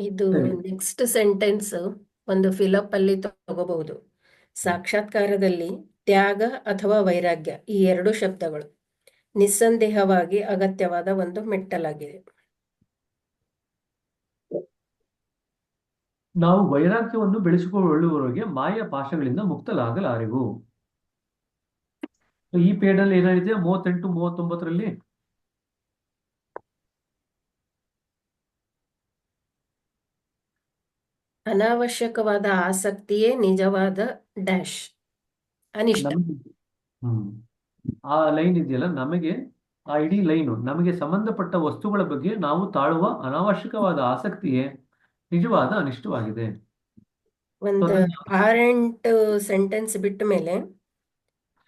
ಇದು ಸರಿ. Next sentence ಒಂದು ಫಿಲಪ್ ಅಲ್ಲಿ ತಗೋಬಹುದು. ಸಾಕ್ಷಾತ್ಕಾರದಲ್ಲಿ ತ್ಯಾಗ ಅಥವಾ ವೈರಾಗ್ಯ ಈ ಎರಡು ಶಬ್ದಗಳು ನಿಸ್ಸಂದೇಹವಾಗಿ ಅಗತ್ಯವಾದ ಒಂದು ಮೆಟ್ಟಲಾಗಿದೆ. ನಾವು ವೈರಾಗ್ಯವನ್ನು ಬೆಳೆಸಿಕೊಳ್ಳುವವರೆಗೆ ಮಾಯ ಪಾಶಗಳಿಂದ ಮುಕ್ತಲಾಗಲಾರೆವು. ಈ ಪೇಡಲ್ಲಿ ಏನಾಗಿದೆ 38, 39ರಲ್ಲಿ ಅನಾವಶ್ಯಕವಾದ ಆಸಕ್ತಿಯೇ ನಿಜವಾದ ಡ್ಯಾಶ್ ಅನಿಷ್ಟ. ನಮಗೆ ಆ ಲೈನ್ ಇದೆಯಲ್ಲ, ನಮಗೆ ಆ ಇಡೀ ಲೈನು ನಮಗೆ ಸಂಬಂಧಪಟ್ಟ ವಸ್ತುಗಳ ಬಗ್ಗೆ ನಾವು ತಾಳುವ ಅನಾವಶ್ಯಕವಾದ ಆಸಕ್ತಿಯೇ ನಿಜವಾದ ಅನಿಷ್ಟವಾಗಿದೆ. So ಒಂದು ಅದನ್ನ ಪಾರೆಂಟ್ ಸೆಂಟೆನ್ಸ್ ಬಿಟ್ಟ ಮೇಲೆ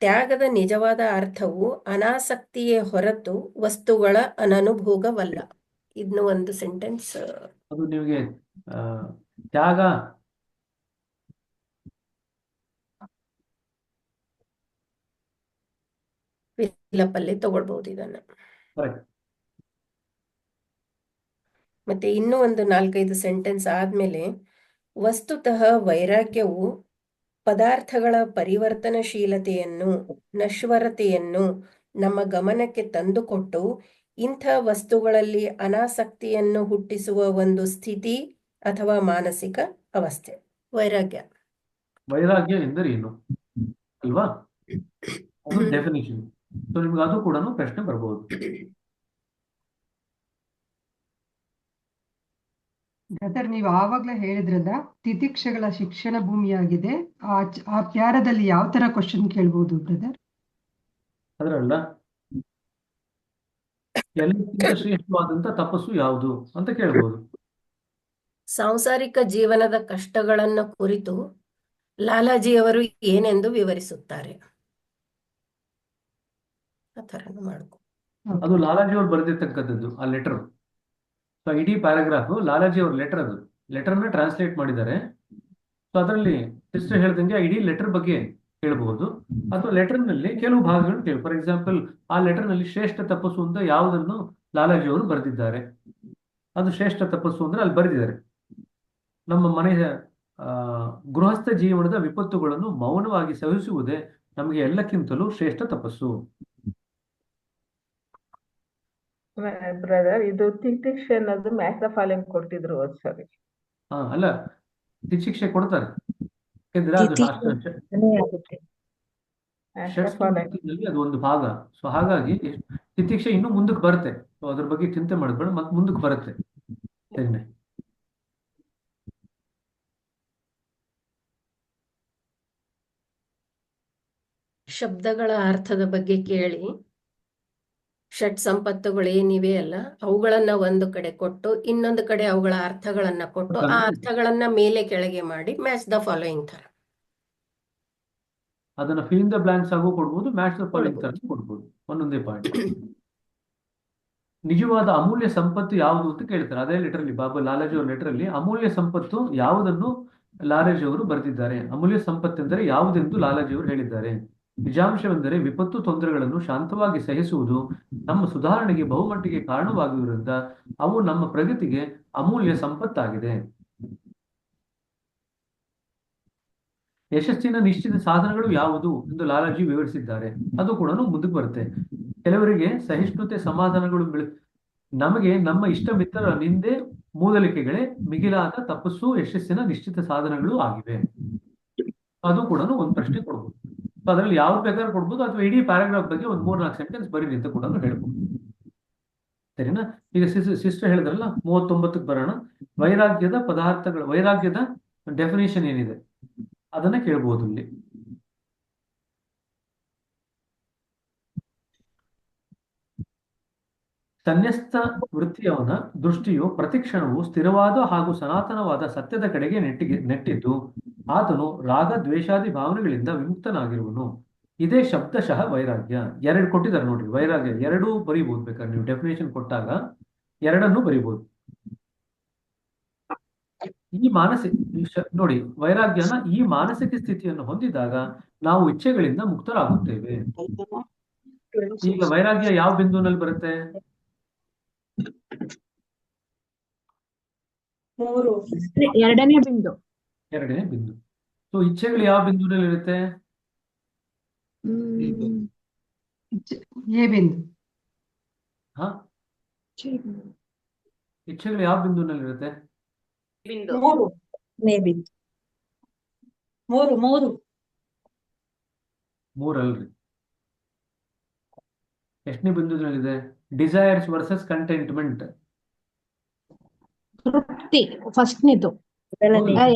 ತ್ಯಾಗದ ನಿಜವಾದ ಅರ್ಥವು ಅನಾಸಕ್ತಿಯೇ ಹೊರತು ವಸ್ತುಗಳ ಅನನುಭೋಗವಲ್ಲ. ಇನ್ನು ಒಂದು ಸೆಂಟೆನ್ಸ್ ಅದು ನಿಮಗೆ ಆ, ತ್ಯಾಗ ಫಿಲಪ್ ಅಲ್ಲಿ ತಗೊಳ್ಬಹುದು ಇದನ್ನ. correct. ಮತ್ತೆ ಇನ್ನೂ ಒಂದು 4-5 ಸೆಂಟೆನ್ಸ್ ಆದ್ಮೇಲೆ ವಸ್ತುತಃ ವೈರಾಗ್ಯವು ಪದಾರ್ಥಗಳ ಪರಿವರ್ತನಶೀಲತೆಯನ್ನು ನಶ್ವರತೆಯನ್ನು ನಮ್ಮ ಗಮನಕ್ಕೆ ತಂದುಕೊಟ್ಟು ಇಂಥ ವಸ್ತುಗಳಲ್ಲಿ ಅನಾಸಕ್ತಿಯನ್ನು ಹುಟ್ಟಿಸುವ ಒಂದು ಸ್ಥಿತಿ ಅಥವಾ ಮಾನಸಿಕ ಅವಸ್ಥೆ ವೈರಾಗ್ಯ. ವೈರಾಗ್ಯ ಎಂದರೇನು ಅಲ್ವಾ? ಅದು ಡೆಫಿನಿಷನ್. ಸೊ ನಿಮ್ಗೆ ಅದು ಕೂಡ ಪ್ರಶ್ನೆ ಬರಬಹುದು. ಬ್ರದರ್, ನೀವು ಆವಾಗ್ಲೇ ಹೇಳಿದ್ರಲ್ಲ ತಿತಿಕ್ಷೆಗಳ ಶಿಕ್ಷಣ ಭೂಮಿಯಾಗಿದೆ. ಆ ಪ್ಯಾರದಲ್ಲಿ ಯಾವ ತರ ಕ್ವಶನ್ ಕೇಳ್ಬೋದು ಬ್ರದರ್? ಅದರಲ್ಲ ಎಲ್ಲಕ್ಕಿಂತ ಶ್ರೇಷ್ಠವಾದಂತ ತಪಸ್ಸು ಯಾವುದು ಅಂತ ಕೇಳ್ಬೋದು. ಸಾಂಸಾರಿಕ ಜೀವನದ ಕಷ್ಟಗಳನ್ನು ಕುರಿತು ಲಾಲಾಜಿಯವರು ಏನೆಂದು ವಿವರಿಸುತ್ತಾರೆ? ಆ ಥರನೂ ಮಾಡ್ಕೊ. ಅದು ಲಾಲಾಜಿ ಅವ್ರು ಬರೆದಿರ್ತಕ್ಕಂಥದ್ದು ಆ ಲೆಟರ್. ಸೊ ಇಡೀ ಪ್ಯಾರಾಗ್ರಾಫ್ ಲಾಲಾಜಿ ಅವ್ರ ಲೆಟರ್. ಅದು ಲೆಟರ್ನ ಟ್ರಾನ್ಸ್ಲೇಟ್ ಮಾಡಿದ್ದಾರೆ. ಸೊ ಅದರಲ್ಲಿ ಸಿಸ್ಟರ್ ಹೇಳ್ದಂಗೆ ಆ ಇಡೀ ಲೆಟರ್ ಬಗ್ಗೆ ಕೇಳಬಹುದು, ಅಥವಾ ಲೆಟರ್ನಲ್ಲಿ ಕೆಲವು ಭಾಗಗಳನ್ನು ಕೇಳಿ. ಫಾರ್ ಎಕ್ಸಾಂಪಲ್, ಆ ಲೆಟರ್ನಲ್ಲಿ ಶ್ರೇಷ್ಠ ತಪಸ್ಸು ಅಂತ ಯಾವುದನ್ನು ಲಾಲಾಜಿ ಅವರು ಬರೆದಿದ್ದಾರೆ, ಅದು ಶ್ರೇಷ್ಠ ತಪಸ್ಸು ಅಂದ್ರೆ ಅಲ್ಲಿ ಬರೆದಿದ್ದಾರೆ. ನಮ್ಮ ಮನೆಯ ಗೃಹಸ್ಥ ಜೀವನದ ವಿಪತ್ತುಗಳನ್ನು ಮೌನವಾಗಿ ಸಹಿಸುವುದೇ ನಮಗೆ ಎಲ್ಲಕ್ಕಿಂತಲೂ ಶ್ರೇಷ್ಠ ತಪಸ್ಸು. ಬ್ರದರ್, ಇದು ತಿತಿಕ್ಷೆ ಅನ್ನೋದು ಮ್ಯಾಚ್ ದ ಫಾಲೋಯಿಂಗ್ ಕೊಟ್ಟಿದ್ರು ಸರಿ. ಅಲ್ಲ, ಶಿಕ್ಷೆ ಕೊಡ್ತಾರೆ, ಯಾಕೆಂದ್ರೆ ಅದು ಷಟ್ಸ್ಕಂಧದಲ್ಲಿ ಅದು ಒಂದು ಭಾಗ. ಸೊ ಹಾಗಾಗಿ ತಿತಿಕ್ಷೆ ಇನ್ನು ಮುಂದಕ್ಕೆ ಬರುತ್ತೆ. ಸೊ ಅದ್ರ ಬಗ್ಗೆ ಚಿಂತೆ ಮಾಡಬೇಡ, ಮತ್ತೆ ಮುಂದಕ್ಕೆ ಬರುತ್ತೆ. ಸರಿನೇ. ಶಬ್ದಗಳ ಅರ್ಥದ ಬಗ್ಗೆ ಕೇಳಿ ಷಟ್ ಸಂಪತ್ತುಗಳು ಏನಿವೆ ಅಲ್ಲ ಅವುಗಳನ್ನ ಒಂದು ಕಡೆ ಕೊಟ್ಟು ಇನ್ನೊಂದು ಕಡೆ ಅವುಗಳ ಅರ್ಥಗಳನ್ನ ಕೊಟ್ಟು ಆ ಅರ್ಥಗಳನ್ನ ಮೇಲೆ ಕೆಳಗೆ ಮಾಡಿ ಮ್ಯಾಚ್ ದ ಫಾಲೋಯಿಂಗ್ ತರ ಅದನ್ನ ಫಿಲ್ ಇನ್ ದ ಬ್ಲಾಂಕ್ಸ್ ಆಗು ಕೊಡ್ಬೋದು, ಮ್ಯಾಚ್ ದ ಫಾಲೋಯಿಂಗ್ ತರ ಕೊಡ್ಬೋದು. ಒಂದೊಂದೇ ಪಾಯಿಂಟ್. ನಿಜವಾದ ಅಮೂಲ್ಯ ಸಂಪತ್ತು ಯಾವುದು ಅಂತ ಕೇಳ್ತಾರೆ ಅದೇ ಲೆಟರ್ ಅಲ್ಲಿ. ಬಾಬಾ ಲಾಲಾಜಿ ಅವ್ರ ಲೆಟರ್ ಅಲ್ಲಿ ಅಮೂಲ್ಯ ಸಂಪತ್ತು ಯಾವುದನ್ನು ಲಾಲಾಜಿ ಅವರು ಬರೆದಿದ್ದಾರೆ. ಅಮೂಲ್ಯ ಸಂಪತ್ತೆಂದರೆ ಯಾವುದೆಂದು ಲಾಲಾಜಿ ಅವರು ಹೇಳಿದ್ದಾರೆ. ನಿಜಾಂಶವೆಂದರೆ ವಿಪತ್ತು ತೊಂದರೆಗಳನ್ನು ಶಾಂತವಾಗಿ ಸಹಿಸುವುದು ನಮ್ಮ ಸುಧಾರಣೆಗೆ ಬಹುಮಟ್ಟಿಗೆ ಕಾರಣವಾಗಿರುವುದರಿಂದ ಅವು ನಮ್ಮ ಪ್ರಗತಿಗೆ ಅಮೂಲ್ಯ ಸಂಪತ್ತಾಗಿದೆ. ಯಶಸ್ಸಿನ ನಿಶ್ಚಿತ ಸಾಧನಗಳು ಯಾವುದು ಎಂದು ಲಾಲಾಜಿ ವಿವರಿಸಿದ್ದಾರೆ. ಅದು ಕೂಡ ಮುಂದಕ್ಕೆ ಬರುತ್ತೆ. ಕೆಲವರಿಗೆ ಸಹಿಷ್ಣುತೆ ಸಮಾಧಾನಗಳು ನಮಗೆ ನಮ್ಮ ಇಷ್ಟ ಮಿತ್ರರ ನಿಂದೆ ಮೂದಲಿಕೆಗಳೇ ಮಿಗಿಲಾದ ತಪಸ್ಸು ಯಶಸ್ಸಿನ ನಿಶ್ಚಿತ ಸಾಧನಗಳು ಆಗಿವೆ. ಅದು ಕೂಡ ಒಂದು ಪ್ರಶ್ನೆ ಕೊಡ್ಬೋದು. ಅದರಲ್ಲಿ ಯಾವ್ದು ಬೇಕಾದ್ರೂ ಕೊಡ್ಬೋದು, ಅಥವಾ ಇಡೀ ಪ್ಯಾರಾಗ್ರಾಫ್ ಬಗ್ಗೆ ಒಂದು 3-4 ಸೆಂಟೆನ್ಸ್ ಬರೀರಿ ಅಂತ ಕೂಡ ಹೇಳ್ಬೋದು. ಸರಿನಾ? ಈಗ ಸಿಸ್ಟರ್ ಹೇಳಿದ್ರಲ್ಲ 39ಕ್ಕೆ ಬರೋಣ. ವೈರಾಗ್ಯದ ಡೆಫಿನೇಷನ್ ಏನಿದೆ ಅದನ್ನ ಕೇಳ್ಬೋದು ಇಲ್ಲಿ. ಸನ್ಯಸ್ತ ವೃತ್ತಿಯವನ ದೃಷ್ಟಿಯು ಪ್ರತಿಕ್ಷಣವು ಸ್ಥಿರವಾದ ಹಾಗೂ ಸನಾತನವಾದ ಸತ್ಯದ ಕಡೆಗೆ ನೆಟ್ಟಿದ್ದು ಆತನು ರಾಗ ದ್ವೇಷಾದಿ ಭಾವನೆಗಳಿಂದ ವಿಮುಕ್ತನಾಗಿರುವನು. ಇದೇ ಶಬ್ದಶಃ ವೈರಾಗ್ಯ. ಎರಡು ಕೊಟ್ಟಿದ್ದಾರೆ ನೋಡ್ರಿ, ವೈರಾಗ್ಯ ಎರಡೂ ಬರೀಬಹುದು. ಬೇಕಾದ್ರೆ ನೀವು ಡೆಫಿನೇಷನ್ ಕೊಟ್ಟಾಗ ಎರಡನ್ನೂ ಬರೀಬಹುದು. ಈ ನೋಡಿ, ವೈರಾಗ್ಯನ ಈ ಮಾನಸಿಕ ಸ್ಥಿತಿಯನ್ನು ಹೊಂದಿದಾಗ ನಾವು ಇಚ್ಛೆಗಳಿಂದ ಮುಕ್ತರಾಗುತ್ತೇವೆ. ಈಗ ವೈರಾಗ್ಯ ಯಾವ ಬಿಂದುವಿನಲ್ಲಿ ಬರುತ್ತೆ? ಎರಡನೇ ಬಿಂದು. ಎರಡನೇ ಬಿಂದು. ಸೊ ಇಚ್ಛೆಗಳು ಯಾವ ಬಿಂದುವಿನಲ್ಲಿ ಇರುತ್ತೆ? ಎ ಬಿಂದು. ಹಾ, ಇಚ್ಛೆಗಳು ಯಾವ ಬಿಂದುವಿನಲ್ಲಿ ಇರುತ್ತೆ? ಮೂರಲ್ರಿ. ಎಷ್ಟನೇ ಬಿಂದುವಿನಲ್ಲಿದೆ? Desires versus contentment. ತೃಪ್ತಿ ಫಸ್ಟ್ನೇದು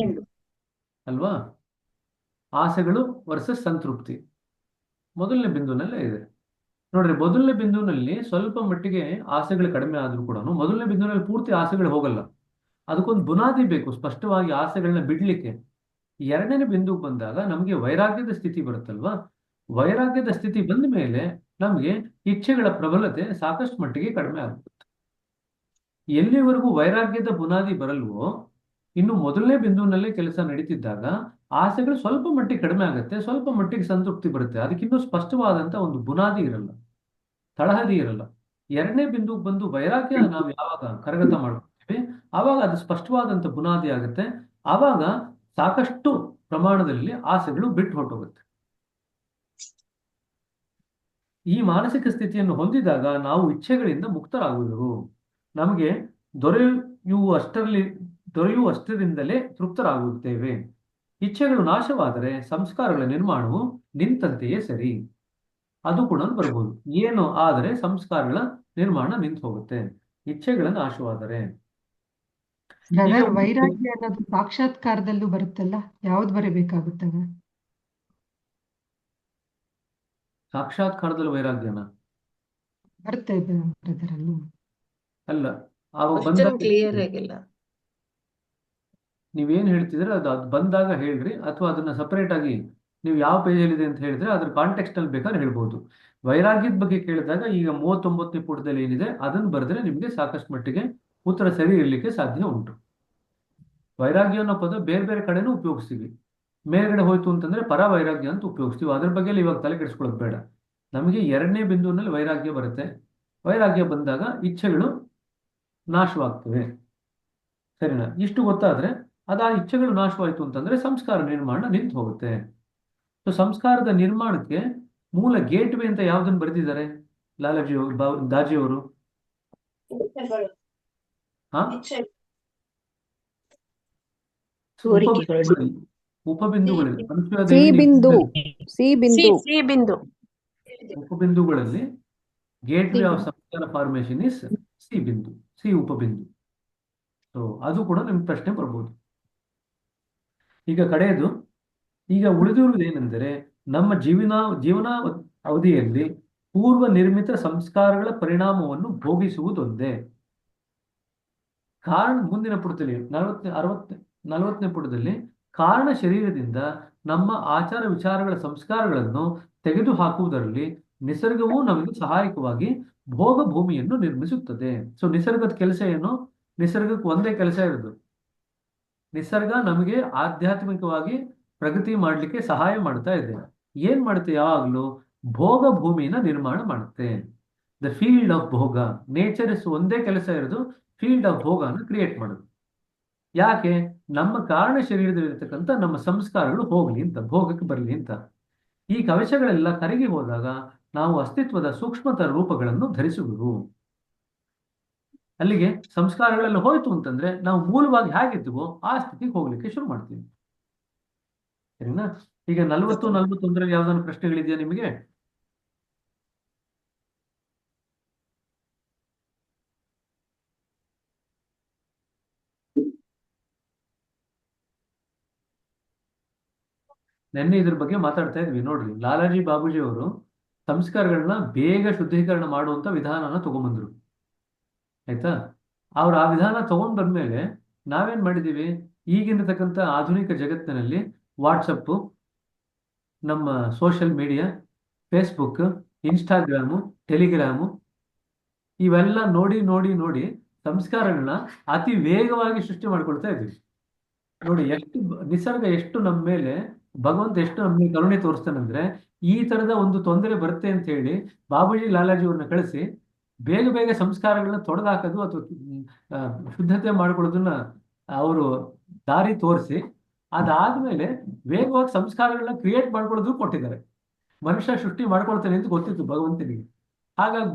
ಅಲ್ವಾ? ಆಸೆಗಳು ವರ್ಸಸ್ ಸಂತೃಪ್ತಿ ಮೊದಲನೇ ಬಿಂದುನಲ್ಲೇ ಇದೆ. ನೋಡ್ರಿ, ಮೊದಲನೇ ಬಿಂದುವಿನಲ್ಲಿ ಸ್ವಲ್ಪ ಮಟ್ಟಿಗೆ ಆಸೆಗಳು ಕಡಿಮೆ ಆದ್ರೂ ಕೂಡ ಮೊದಲನೇ ಬಿಂದುವಿನಲ್ಲಿ ಪೂರ್ತಿ ಆಸೆಗಳು ಹೋಗಲ್ಲ. ಅದಕ್ಕೊಂದು ಬುನಾದಿ ಬೇಕು ಸ್ಪಷ್ಟವಾಗಿ ಆಸೆಗಳನ್ನ ಬಿಡ್ಲಿಕ್ಕೆ. ಎರಡನೇ ಬಿಂದುಗೆ ಬಂದಾಗ ನಮಗೆ ವೈರಾಗ್ಯದ ಸ್ಥಿತಿ ಬರುತ್ತಲ್ವಾ? ವೈರಾಗ್ಯದ ಸ್ಥಿತಿ ಬಂದ ಮೇಲೆ ನಮಗೆ ಇಚ್ಛೆಗಳ ಪ್ರಬಲತೆ ಸಾಕಷ್ಟು ಮಟ್ಟಿಗೆ ಕಡಿಮೆ ಆಗುತ್ತೆ. ಎಲ್ಲಿವರೆಗೂ ವೈರಾಗ್ಯದ ಬುನಾದಿ ಬರಲ್ವೋ, ಇನ್ನು ಮೊದಲನೇ ಬಿಂದುವಿನಲ್ಲೇ ಕೆಲಸ ನಡೀತಿದ್ದಾಗ ಆಸೆಗಳು ಸ್ವಲ್ಪ ಮಟ್ಟಿಗೆ ಕಡಿಮೆ ಆಗುತ್ತೆ, ಸ್ವಲ್ಪ ಮಟ್ಟಿಗೆ ಸಂತೃಪ್ತಿ ಬರುತ್ತೆ. ಅದಕ್ಕಿನ್ನೂ ಸ್ಪಷ್ಟವಾದಂತ ಒಂದು ಬುನಾದಿ ಇರಲ್ಲ, ತಳಹದಿ ಇರಲ್ಲ. ಎರಡನೇ ಬಿಂದುಗೆ ಬಂದು ವೈರಾಗ್ಯ ನಾವು ಯಾವಾಗ ಕರಗತ ಮಾಡ್ಕೊಳ್ತೀವಿ ಆವಾಗ ಅದು ಸ್ಪಷ್ಟವಾದಂತ ಬುನಾದಿ ಆಗುತ್ತೆ. ಆವಾಗ ಸಾಕಷ್ಟು ಪ್ರಮಾಣದಲ್ಲಿ ಆಸೆಗಳು ಬಿಟ್ಟು ಹೊರಟೋಗುತ್ತೆ. ಈ ಮಾನಸಿಕ ಸ್ಥಿತಿಯನ್ನು ಹೊಂದಿದಾಗ ನಾವು ಇಚ್ಛೆಗಳಿಂದ ಮುಕ್ತರಾಗುವುದು. ನಮಗೆ ದೊರೆಯುವಷ್ಟರಿಂದಲೇ ತೃಪ್ತರಾಗುತ್ತೇವೆ. ಇಚ್ಛೆಗಳು ನಾಶವಾದರೆ ಸಂಸ್ಕಾರಗಳ ನಿರ್ಮಾಣವು ನಿಂತಂತೆಯೇ ಸರಿ. ಅದು ಕೂಡ ಬರ್ಬೋದು. ಏನು ಆದರೆ ಸಂಸ್ಕಾರಗಳ ನಿರ್ಮಾಣ ನಿಂತು ಹೋಗುತ್ತೆ ಇಚ್ಛೆಗಳ ನಾಶವಾದರೆ. ಬ್ರದರ್, ವೈರಾಗ್ಯ ಅನ್ನೋದು ಸಾಕ್ಷಾತ್ಕಾರದಲ್ಲೂ ಬರುತ್ತಲ್ಲ, ಯಾವ್ದು ಬರಬೇಕಾಗುತ್ತದ? ಸಾಕ್ಷಾತ್ಕಾರದಲ್ಲಿ ವೈರಾಗ್ಯನ ಬರುತ್ತೆ ಬ್ರದರ್ ಅಲ್ಲಿ. ಅಲ್ಲ, ಆವಾಗ ಕ್ವಶನ್ ಬಂದಾಗ ಕ್ಲಿಯರ್ ಆಗಿಲ್ಲ. ನೀವೇನ್ ಹೇಳ್ತಿದ್ರೆ ಅದು ಬಂದಾಗ ಹೇಳ್ರಿ, ಅಥವಾ ಅದನ್ನ ಸಪರೇಟ್ ಆಗಿ ನೀವು ಯಾವ ಪೇಜಲ್ಲಿ ಇದೆ ಅಂತ ಹೇಳಿದ್ರೆ ಅದ್ರ ಕಾಂಟೆಕ್ಸ್ಟ್ ಅಲ್ಲಿ ಬೇಕಾದ್ರೆ ಹೇಳ್ಬೋದು. ವೈರಾಗ್ಯದ ಬಗ್ಗೆ ಕೇಳಿದಾಗ ಈಗ 39ನೇ ಪುಟದಲ್ಲಿ ಏನಿದೆ ಅದನ್ನು ಬರೆದ್ರೆ ನಿಮಗೆ ಸಾಕಷ್ಟು ಮಟ್ಟಿಗೆ ಉತ್ತರ ಸರಿ ಇರಲಿಕ್ಕೆ ಸಾಧ್ಯ ಉಂಟು. ವೈರಾಗ್ಯ ಅನ್ನೋ ಪದ ಬೇರೆ ಬೇರೆ ಕಡೆನೂ ಉಪಯೋಗಿಸ್ತೀವಿ. ಮೇಲ್ಗಡೆ ಹೋಯ್ತು ಅಂತಂದ್ರೆ ಪರ ವೈರಾಗ್ಯ ಅಂತ ಉಪಯೋಗಿಸ್ತೀವಿ. ಅದ್ರ ಬಗ್ಗೆ ಇವಾಗ ತಲೆ ಕೆಡಿಸ್ಕೊಳ್ಳೋದು ಬೇಡ. ನಮಗೆ ಎರಡನೇ ಬಿಂದುವಿನಲ್ಲಿ ವೈರಾಗ್ಯ ಬರುತ್ತೆ. ವೈರಾಗ್ಯ ಬಂದಾಗ ಇಚ್ಛೆಗಳು ನಾಶವಾಗ್ತವೆ. ಸರಿನಾ? ಇಷ್ಟು ಗೊತ್ತಾದ್ರೆ ಆ ಇಚ್ಛೆಗಳು ನಾಶವಾಯಿತು ಅಂತಂದ್ರೆ ಸಂಸ್ಕಾರ ನಿರ್ಮಾಣ ನಿಂತು ಹೋಗುತ್ತೆ. ಸೊ ಸಂಸ್ಕಾರದ ನಿರ್ಮಾಣಕ್ಕೆ ಮೂಲ ಗೇಟ್ ವೇ ಅಂತ ಯಾವ್ದನ್ನು ಬರೆದಿದ್ದಾರೆ ದಾಜಿಯವರು? ಉಪಬಿಂದುಗಳಲ್ಲಿ ಉಪಬಿಂದುಗಳಲ್ಲಿ ಗೇಟ್ ವೇ ಆಫ್ ಸಂಸ್ಕಾರ ಫಾರ್ಮೇಶನ್ ಇಸ್ ಸಿ ಬಿಂದು, ಸಿ ಉಪಬಿಂದು. ಸೊ ಅದು ಕೂಡ ನಿಮ್ಗೆ ಪ್ರಶ್ನೆ ಬರ್ಬೋದು. ಈಗ ಕಡೆಯದು, ಈಗ ಉಳಿದಿರುವುದು ಏನೆಂದರೆ ನಮ್ಮ ಜೀವನ ಅವಧಿಯಲ್ಲಿ ಪೂರ್ವ ನಿರ್ಮಿತ ಸಂಸ್ಕಾರಗಳ ಪರಿಣಾಮವನ್ನು ಭೋಗಿಸುವುದೊಂದೇ. ಮುಂದಿನ ಪುಟದಲ್ಲಿ 40ನೇ ಪುಟದಲ್ಲಿ ಕಾರಣ ಶರೀರದಿಂದ ನಮ್ಮ ಆಚಾರ ವಿಚಾರಗಳ ಸಂಸ್ಕಾರಗಳನ್ನು ತೆಗೆದು ಹಾಕುವುದರಲ್ಲಿ ನಿಸರ್ಗವು ನಮಗೆ ಸಹಾಯಕವಾಗಿ ಭೋಗ ಭೂಮಿಯನ್ನು ನಿರ್ಮಿಸುತ್ತದೆ. ಸೊ ನಿಸರ್ಗದ ಕೆಲಸ ಏನು? ನಿಸರ್ಗಕ್ಕೆ ಒಂದೇ ಕೆಲಸ ಇರೋದು. ನಿಸರ್ಗ ನಮಗೆ ಆಧ್ಯಾತ್ಮಿಕವಾಗಿ ಪ್ರಗತಿ ಮಾಡಲಿಕ್ಕೆ ಸಹಾಯ ಮಾಡ್ತಾ ಇದೆ. ಏನ್ ಮಾಡುತ್ತೆ? ಯಾವಾಗ್ಲೂ ಭೋಗ ಭೂಮಿನ ನಿರ್ಮಾಣ ಮಾಡುತ್ತೆ. ದ ಫೀಲ್ಡ್ ಆಫ್ ಭೋಗ. ನೇಚರ್ ಒಂದೇ ಕೆಲಸ ಇರೋದು, ಫೀಲ್ಡ್ ಆಫ್ ಭೋಗನ ಕ್ರಿಯೇಟ್ ಮಾಡೋದು. ಯಾಕೆ? ನಮ್ಮ ಕಾರಣ ಶರೀರದಲ್ಲಿರ್ತಕ್ಕಂಥ ನಮ್ಮ ಸಂಸ್ಕಾರಗಳು ಹೋಗ್ಲಿ ಅಂತ, ಭೋಗಕ್ಕೆ ಬರಲಿ ಅಂತ. ಈ ಕವಚಗಳೆಲ್ಲ ಕರಗಿ ಹೋದಾಗ ನಾವು ಅಸ್ತಿತ್ವದ ಸೂಕ್ಷ್ಮತರ ರೂಪಗಳನ್ನು ಧರಿಸುವುದು. ಅಲ್ಲಿಗೆ ಸಂಸ್ಕಾರಗಳೆಲ್ಲ ಹೋಯ್ತು ಅಂತಂದ್ರೆ ನಾವು ಮೂಲವಾಗಿ ಹೇಗಿದ್ದೀವೋ ಆ ಸ್ಥಿತಿಗೆ ಹೋಗ್ಲಿಕ್ಕೆ ಶುರು ಮಾಡ್ತೀವಿ. ಸರಿನಾ? ಈಗ 40-41ರಲ್ಲಿ ಯಾವ್ದಾದ್ರು ಪ್ರಶ್ನೆಗಳಿದೆಯಾ ನಿಮಗೆ? ನೆನ್ನೆ ಇದ್ರ ಬಗ್ಗೆ ಮಾತಾಡ್ತಾ ಇದ್ವಿ ನೋಡ್ರಿ. ಲಾಲಾಜಿ ಬಾಬುಜಿ ಅವರು ಸಂಸ್ಕಾರಗಳನ್ನ ಬೇಗ ಶುದ್ಧೀಕರಣ ಮಾಡುವಂತ ವಿಧಾನನ ತಗೊಂಡ್ಬಂದ್ರು. ಆಯ್ತಾ? ಅವ್ರು ಆ ವಿಧಾನ ತಗೊಂಡ್ ಬಂದ್ಮೇಲೆ ನಾವೇನ್ ಮಾಡಿದೀವಿ? ಈಗಿರತಕ್ಕಂಥ ಆಧುನಿಕ ಜಗತ್ತಿನಲ್ಲಿ ವಾಟ್ಸಪ್, ನಮ್ಮ social media, Facebook, Instagram, Telegram ಇವೆಲ್ಲ ನೋಡಿ ನೋಡಿ ನೋಡಿ ಸಂಸ್ಕಾರಗಳನ್ನ ಅತಿ ವೇಗವಾಗಿ ಸೃಷ್ಟಿ ಮಾಡ್ಕೊಳ್ತಾ ಇದ್ವಿ. ನೋಡಿ ಎಷ್ಟು ನಿಸರ್ಗ ಎಷ್ಟು ನಮ್ಮ ಮೇಲೆ, ಭಗವಂತ ಎಷ್ಟು ನಮ್ಮ ಮೇಲೆ ಕರುಣೆ ತೋರಿಸ್ತಾನಂದ್ರೆ, ಈ ತರದ ಒಂದು ತೊಂದರೆ ಬರುತ್ತೆ ಅಂತ ಹೇಳಿ ಬಾಬುಜಿ ಲಾಲಾಜಿ ಅವ್ರನ್ನ ಕಳಿಸಿ ಬೇಗ ಬೇಗ ಸಂಸ್ಕಾರಗಳನ್ನ ತೊಡೆದಾಕೋದು ಅಥವಾ ಶುದ್ಧತೆ ಮಾಡ್ಕೊಳ್ಳೋದನ್ನ ಅವರು ದಾರಿ ತೋರಿಸಿ ಅದಾದ್ಮೇಲೆ ವೇಗವಾಗಿ ಸಂಸ್ಕಾರಗಳನ್ನ ಕ್ರಿಯೇಟ್ ಮಾಡ್ಕೊಳ್ಳೋದು ಕೊಟ್ಟಿದ್ದಾರೆ. ಮನುಷ್ಯ ಸೃಷ್ಟಿ ಮಾಡ್ಕೊಳ್ತಾನೆ ಅಂತ ಗೊತ್ತಿತ್ತು ಭಗವಂತನಿಗೆ. ಹಾಗಾಗಿ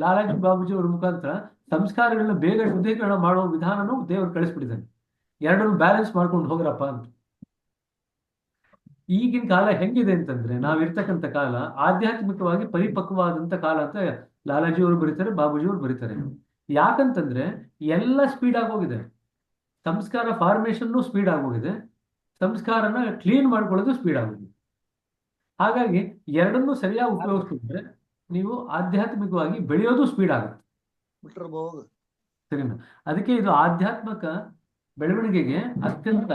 ಲಾಲಾಜಿ ಬಾಬುಜಿ ಅವ್ರ ಮುಖಾಂತರ ಸಂಸ್ಕಾರಗಳನ್ನ ಬೇಗ ಶುದ್ಧೀಕರಣ ಮಾಡೋ ವಿಧಾನನೂ ದೇವರು ಕಳಿಸ್ಬಿಟ್ಟಿದ್ದಾನೆ. ಎರಡನ್ನು ಬ್ಯಾಲೆನ್ಸ್ ಮಾಡ್ಕೊಂಡು ಹೋಗ್ರಪ್ಪ ಅಂತ. ಈಗಿನ ಕಾಲ ಹೆಂಗಿದೆ ಅಂತಂದ್ರೆ, ನಾವಿರ್ತಕ್ಕಂಥ ಕಾಲ ಆಧ್ಯಾತ್ಮಿಕವಾಗಿ ಪರಿಪಕ್ವವಾದಂತ ಕಾಲ ಅಂತ ಲಾಲಾಜಿ ಅವರು ಬರೀತಾರೆ, ಬಾಬುಜಿ ಅವರು ಬರೀತಾರೆ. ಯಾಕಂತಂದ್ರೆ ಎಲ್ಲ ಸ್ಪೀಡ್ ಆಗೋಗಿದೆ. ಸಂಸ್ಕಾರ ಫಾರ್ಮೇಶನ್ ಸ್ಪೀಡ್ ಆಗೋಗಿದೆ, ಸಂಸ್ಕಾರನ ಕ್ಲೀನ್ ಮಾಡ್ಕೊಳ್ಳೋದು ಸ್ಪೀಡ್ ಆಗೋಗಿದೆ. ಹಾಗಾಗಿ ಎರಡನ್ನೂ ಸರಿಯಾಗಿ ಉಪಯೋಗಿಸ್ಕೊಂಡ್ರೆ ನೀವು ಆಧ್ಯಾತ್ಮಿಕವಾಗಿ ಬೆಳೆಯೋದು ಸ್ಪೀಡ್ ಆಗುತ್ತೆ. ಸರಿನಾ? ಅದಕ್ಕೆ ಇದು ಆಧ್ಯಾತ್ಮಿಕ ಬೆಳವಣಿಗೆಗೆ ಅತ್ಯಂತ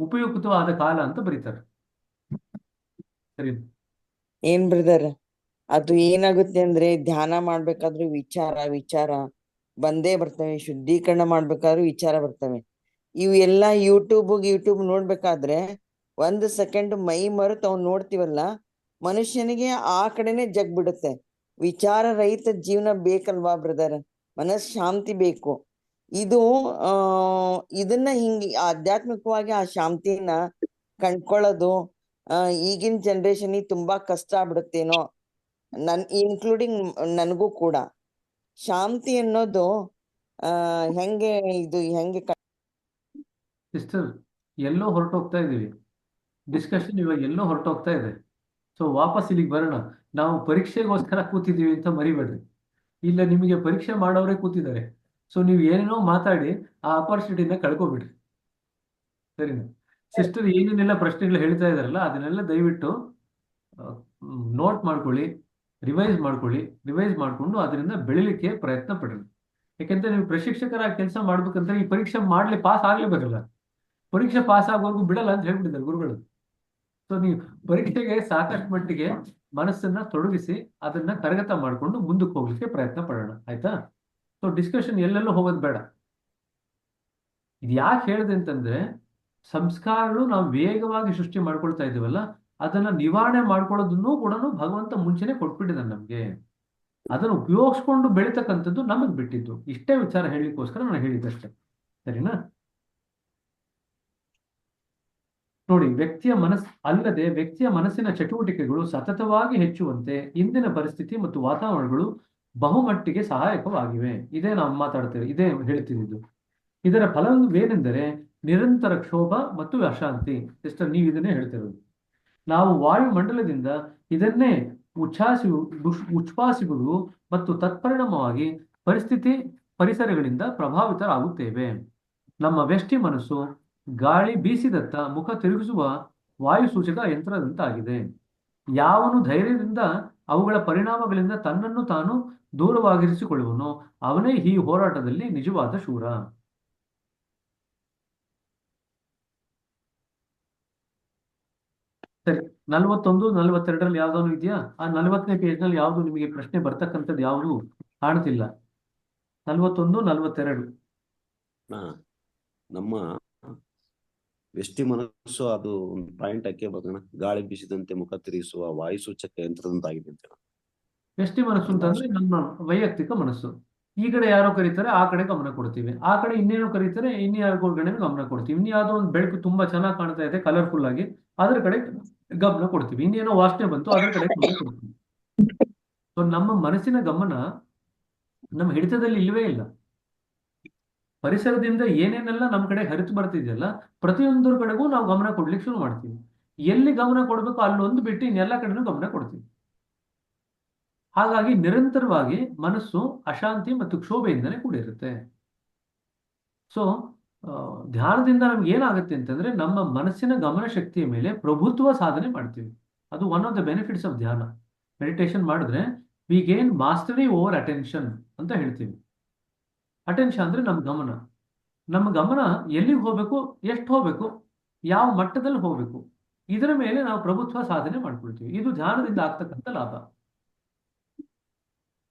ಉಪಯುಕ್ತವಾದ ಕಾಲ ಅಂತ ಬರೀತಾರೆ. ಸರಿ, ಏನ್ ಬ್ರದರ್, ಅದು ಏನಾಗುತ್ತೆ ಅಂದ್ರೆ ಧ್ಯಾನ ಮಾಡ್ಬೇಕಾದ್ರೂ ವಿಚಾರ ಬಂದೇ ಬರ್ತವೆ, ಶುದ್ಧೀಕರಣ ಮಾಡ್ಬೇಕಾದ್ರೂ ವಿಚಾರ ಬರ್ತವೆ. ಇವು ಎಲ್ಲ ಯೂಟ್ಯೂಬ್ ನೋಡ್ಬೇಕಾದ್ರೆ 1 ಸೆಕೆಂಡ್ ಮೈ ಮರೆತು ಅವ್ನು ನೋಡ್ತೀವಲ್ಲ, ಮನುಷ್ಯನಿಗೆ ಆ ಕಡೆನೆ ಜಗ್ ಬಿಡುತ್ತೆ. ವಿಚಾರ ರಹಿತ ಜೀವನ ಬೇಕಲ್ವಾ ಬ್ರದರ್? ಮನಸ್ ಶಾಂತಿ ಬೇಕು. ಇದು ಇದನ್ನ ಹಿಂಗೆ ಆಧ್ಯಾತ್ಮಿಕವಾಗಿ ಆ ಶಾಂತಿನ ಕಂಡ್ಕೊಳ್ಳೋದು ಈಗಿನ ಜನರೇಷನ್ ತುಂಬಾ ಕಷ್ಟ ಆಗ್ಬಿಡುತ್ತೇನೋ, ಇನ್ಕ್ಲೂಡಿಂಗ್ ನನಗೂ ಕೂಡ. ಶಾಂತಿ ಅನ್ನೋದು ಹೆಂಗೆ ಸಿಸ್ಟರ್, ಎಲ್ಲೋ ಹೊರಟೋಗ್ತಾ ಇದೀವಿ. ಡಿಸ್ಕಷನ್ ಇವಾಗ ಎಲ್ಲೋ ಹೊರಟೋಗ್ತಾ ಇದೆ. ಸೊ ವಾಪಸ್ ಇಲ್ಲಿಗೆ ಬರೋಣ. ನಾವು ಪರೀಕ್ಷೆಗೋಸ್ಕರ ಕೂತಿದ್ದೀವಿ ಅಂತ ಮರಿಬೇಡ್ರಿ. ಇಲ್ಲ, ನಿಮಗೆ ಪರೀಕ್ಷೆ ಮಾಡೋರೇ ಕೂತಿದ್ದಾರೆ. ಸೊ ನೀವು ಏನೇನೋ ಮಾತಾಡಿ ಆ ಅಪರ್ಚುನಿಟಿನ ಕಳ್ಕೊಬಿಡ್ರಿ. ಸರಿನಾ? ಸಿಸ್ಟರ್ ಏನೇನೆಲ್ಲ ಪ್ರಶ್ನೆಗಳು ಹೇಳ್ತಾ ಇದಾರಲ್ಲ, ಅದನ್ನೆಲ್ಲ ದಯವಿಟ್ಟು ನೋಟ್ ಮಾಡ್ಕೊಳ್ಳಿ, ರಿವೈಸ್ ಮಾಡ್ಕೊಂಡು ಅದರಿಂದ ಬೆಳಿಲಿಕ್ಕೆ ಪ್ರಯತ್ನ ಪಡ್ರಿ. ಯಾಕೆಂದ್ರೆ ನೀವು ಪ್ರಶಿಕ್ಷಕರಾಗಿ ಕೆಲಸ ಮಾಡ್ಬೇಕಂತ ಈ ಪರೀಕ್ಷೆ ಪಾಸ್ ಆಗ್ಲೇಬೇಕಲ್ಲ. ಪರೀಕ್ಷೆ ಪಾಸ್ ಆಗೋವರೆಗೂ ಬಿಡಲ್ಲ ಅಂತ ಹೇಳ್ಬಿಟ್ಟಿದ್ದಾರೆ ಗುರುಗಳು. ಸೊ ನೀವು ಪರೀಕ್ಷೆಗೆ ಸಾಕಷ್ಟು ಮಟ್ಟಿಗೆ ಮನಸ್ಸನ್ನ ತೊಡಗಿಸಿ ಅದನ್ನ ಕರಗತ ಮಾಡ್ಕೊಂಡು ಮುಂದಕ್ಕೆ ಹೋಗ್ಲಿಕ್ಕೆ ಪ್ರಯತ್ನ ಪಡೋಣ, ಆಯ್ತಾ? ಸೊ ಡಿಸ್ಕಷನ್ ಎಲ್ಲೆಲ್ಲೂ ಹೋಗೋದು ಬೇಡ. ಇದು ಯಾಕೆ ಹೇಳಿದೆ ಅಂತಂದ್ರೆ, ಸಂಸ್ಕಾರಗಳು ನಾವು ವೇಗವಾಗಿ ಸೃಷ್ಟಿ ಮಾಡ್ಕೊಳ್ತಾ ಇದೀವಲ್ಲ, ಅದನ್ನ ನಿವಾರಣೆ ಮಾಡ್ಕೊಳ್ಳೋದನ್ನು ಕೂಡ ಭಗವಂತ ಮುಂಚೆನೆ ಕೊಟ್ಬಿಟ್ಟಿದ್ದಾನೆ ನಮ್ಗೆ. ಅದನ್ನು ಉಪಯೋಗಿಸ್ಕೊಂಡು ಬೆಳೀತಕ್ಕಂಥದ್ದು ನಮಗ್ ಬಿಟ್ಟಿದ್ದು. ಇಷ್ಟೇ ವಿಚಾರ ಹೇಳಲಿಕ್ಕೋಸ್ಕರ ನಾನು ಹೇಳಿದ್ದಷ್ಟೇ. ಸರಿನಾ? ನೋಡಿ, ವ್ಯಕ್ತಿಯ ಮನಸ್ಸಿನ ಚಟುವಟಿಕೆಗಳು ಸತತವಾಗಿ ಹೆಚ್ಚುವಂತೆ ಇಂದಿನ ಪರಿಸ್ಥಿತಿ ಮತ್ತು ವಾತಾವರಣಗಳು ಬಹುಮಟ್ಟಿಗೆ ಸಹಾಯಕವಾಗಿವೆ. ಇದೇ ನಾವು ಮಾತಾಡ್ತೇವೆ, ಇದೇ ಹೇಳ್ತಿದ್ದು. ಇದರ ಫಲವೇನೆಂದರೆ ನಿರಂತರ ಕ್ಷೋಭ ಮತ್ತು ಅಶಾಂತಿ. ಸಿಸ್ಟರ್, ನೀವು ಇದನ್ನೇ ಹೇಳ್ತಿರೋದು. ನಾವು ವಾಯುಮಂಡಲದಿಂದ ಇದನ್ನೇ ಉಚ್ಛ್ವಾಸಿಗಳು ಮತ್ತು ತತ್ಪರಿಣಾಮವಾಗಿ ಪರಿಸರಗಳಿಂದ ಪ್ರಭಾವಿತರಾಗುತ್ತೇವೆ. ನಮ್ಮ ವ್ಯಷ್ಟಿ ಮನಸ್ಸು ಗಾಳಿ ಬೀಸಿದತ್ತ ಮುಖ ತಿರುಗಿಸುವ ವಾಯುಸೂಚಕ ಯಂತ್ರದಂತಾಗಿದೆ. ಯಾವನು ಧೈರ್ಯದಿಂದ ಅವುಗಳ ಪರಿಣಾಮಗಳಿಂದ ತನ್ನನ್ನು ತಾನು ದೂರವಾಗಿರಿಸಿಕೊಳ್ಳುವನೋ ಅವನೇ ಈ ಹೋರಾಟದಲ್ಲಿ ನಿಜವಾದ ಶೂರ. ಸರಿ, 41, 42ರಲ್ಲಿ ಯಾವ್ದಾದ್ರು ಇದೆಯಾ? ಆ 40ನೇ ಪೇಜ್ನಲ್ಲಿ ಯಾವ್ದು ನಿಮಗೆ ಪ್ರಶ್ನೆ ಬರ್ತಕ್ಕಂಥದ್ದು ಯಾವುದು ಕಾಣ್ತಿಲ್ಲ. 41, 42. ನಮ್ಮ ವ್ಯಷ್ಟಿ ಮನಸ್ಸು ಅದು ಒಂದು ಪಾಯಿಂಟ್ ಹಾಕಿ ಬರೋಣ. ಗಾಳಿ ಬೀಸಿದಂತೆ ಮುಖ ತಿರುಗಿಸುವ ವಾಯುಸೂಚಕ ಯಂತ್ರದಂತಾಗಿದೆ ಅಂತ. ವ್ಯಷ್ಟಿ ಮನಸ್ಸು ಅಂತಂದ್ರೆ ನಮ್ಮ ವೈಯಕ್ತಿಕ ಮನಸ್ಸು. ಈ ಕಡೆ ಯಾರೋ ಕರೀತಾರೆ, ಆ ಕಡೆ ಗಮನ ಕೊಡ್ತೀವಿ. ಆ ಕಡೆ ಇನ್ನೇನೋ ಕರೀತಾರೆ, ಇನ್ಯಾರಿಗೋ ಕಡೆ ಗಮನ ಕೊಡ್ತೀವಿ. ಇನ್ಯಾವುದೋ ಒಂದು ಬೆಳಕು ತುಂಬಾ ಚೆನ್ನಾಗಿ ಕಾಣ್ತಾ ಇದೆ, ಕಲರ್ಫುಲ್ ಆಗಿ, ಅದ್ರ ಕಡೆ ಗಮನ ಕೊಡ್ತೀವಿ. ಇನ್ನೇನೋ ವಾಸನೆ ಬಂತು, ಅದ್ರ ಕಡೆ ಗಮನ ಕೊಡ್ತೀವಿ. ಸೊ ನಮ್ಮ ಮನಸ್ಸಿನ ಗಮನ ನಮ್ಮ ಹಿಡಿತದಲ್ಲಿ ಇಲ್ಲವೇ ಇಲ್ಲ. ಪರಿಸರದಿಂದ ಏನೇನೆಲ್ಲ ನಮ್ಮ ಕಡೆ ಹರಿತು ಬರ್ತಿದೆಯಲ್ಲ, ಪ್ರತಿಯೊಂದರ ಕಡೆಗೂ ನಾವು ಗಮನ ಕೊಡ್ಲಿಕ್ಕೆ ಶುರು ಮಾಡ್ತೀವಿ. ಎಲ್ಲಿ ಗಮನ ಕೊಡ್ಬೇಕು ಅಲ್ಲೊಂದು ಬಿಟ್ಟು ಇನ್ನೆಲ್ಲ ಕಡೆನೂ ಗಮನ ಕೊಡ್ತೀವಿ. ಹಾಗಾಗಿ ನಿರಂತರವಾಗಿ ಮನಸ್ಸು ಅಶಾಂತಿ ಮತ್ತು ಕ್ಷೋಭೆಯಿಂದಲೇ ಕೂಡಿರುತ್ತೆ. ಸೊ ಧ್ಯಾನದಿಂದ ನಮ್ಗೆ ಏನಾಗುತ್ತೆ ಅಂತಂದ್ರೆ, ನಮ್ಮ ಮನಸ್ಸಿನ ಗಮನ ಶಕ್ತಿಯ ಮೇಲೆ ಪ್ರಭುತ್ವ ಸಾಧನೆ ಮಾಡ್ತೀವಿ. ಅದು one of the benefits of dhyana. Meditation ಮಾಡಿದ್ರೆ we gain mastery over attention ಅಂತ ಹೇಳ್ತೀವಿ. ಅಟೆನ್ಷನ್ ಅಂದ್ರೆ ನಮ್ಮ ಗಮನ ಎಲ್ಲಿಗೆ ಹೋಗ್ಬೇಕು, ಎಷ್ಟು ಹೋಗ್ಬೇಕು, ಯಾವ ಮಟ್ಟದಲ್ಲಿ ಹೋಗ್ಬೇಕು, ಇದರ ಮೇಲೆ ನಾವು ಪ್ರಭುತ್ವ ಸಾಧನೆ ಮಾಡ್ಕೊಳ್ತೀವಿ. ಇದು ಧ್ಯಾನದಿಂದ ಆಗ್ತಕ್ಕಂಥ ಲಾಭ.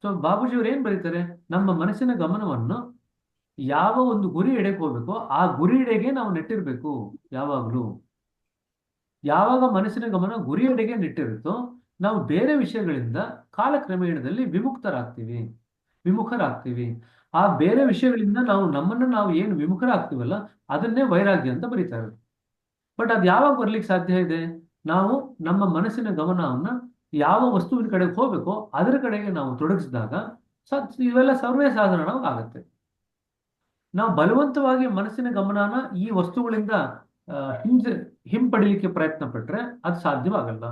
ಸೊ ಬಾಬುಜಿಯವರು ಏನ್ ಬರೀತಾರೆ, ನಮ್ಮ ಮನಸ್ಸಿನ ಗಮನವನ್ನು ಯಾವ ಒಂದು ಗುರಿ ಎಡೆಗೆ ಹೋಗ್ಬೇಕೋ ಆ ಗುರಿ ಎಡೆಗೆ ನಾವು ನೆಟ್ಟಿರ್ಬೇಕು. ಯಾವಾಗ್ಲೂ ಯಾವಾಗ ಮನಸ್ಸಿನ ಗಮನ ಗುರಿ ಎಡೆಗೆ ನೆಟ್ಟಿರುತ್ತೋ ನಾವು ಬೇರೆ ವಿಷಯಗಳಿಂದ ಕಾಲಕ್ರಮೇಣದಲ್ಲಿ ವಿಮುಕ್ತರಾಗ್ತೀವಿ. ವಿಮುಖರಾಗ್ತೀವಿ. ಆ ಬೇರೆ ವಿಷಯಗಳಿಂದ ನಾವು ಏನು ವಿಮುಖರಾಗ್ತೀವಲ್ಲ ಅದನ್ನೇ ವೈರಾಗ್ಯ ಅಂತ ಬರೀತಾರೆ. ಬಟ್ ಅದು ಯಾವಾಗ ಬರ್ಲಿಕ್ಕೆ ಸಾಧ್ಯ ಇದೆ? ನಾವು ನಮ್ಮ ಮನಸ್ಸಿನ ಗಮನವನ್ನ ಯಾವ ವಸ್ತುವಿನ ಕಡೆಗೆ ಹೋಗ್ಬೇಕೋ ಅದರ ಕಡೆಗೆ ನಾವು ತೊಡಗಿಸಿದಾಗ ಇವೆಲ್ಲ ಸರ್ವೇ ಸಾಧಾರಣವಾಗಿ ಆಗುತ್ತೆ. ನಾವು ಬಲವಂತವಾಗಿ ಮನಸ್ಸಿನ ಗಮನನ ಈ ವಸ್ತುಗಳಿಂದ ಹಿಂಪಡಿಲಿಕ್ಕೆ ಪ್ರಯತ್ನ ಪಟ್ರೆ ಅದು ಸಾಧ್ಯವಾಗಲ್ಲ.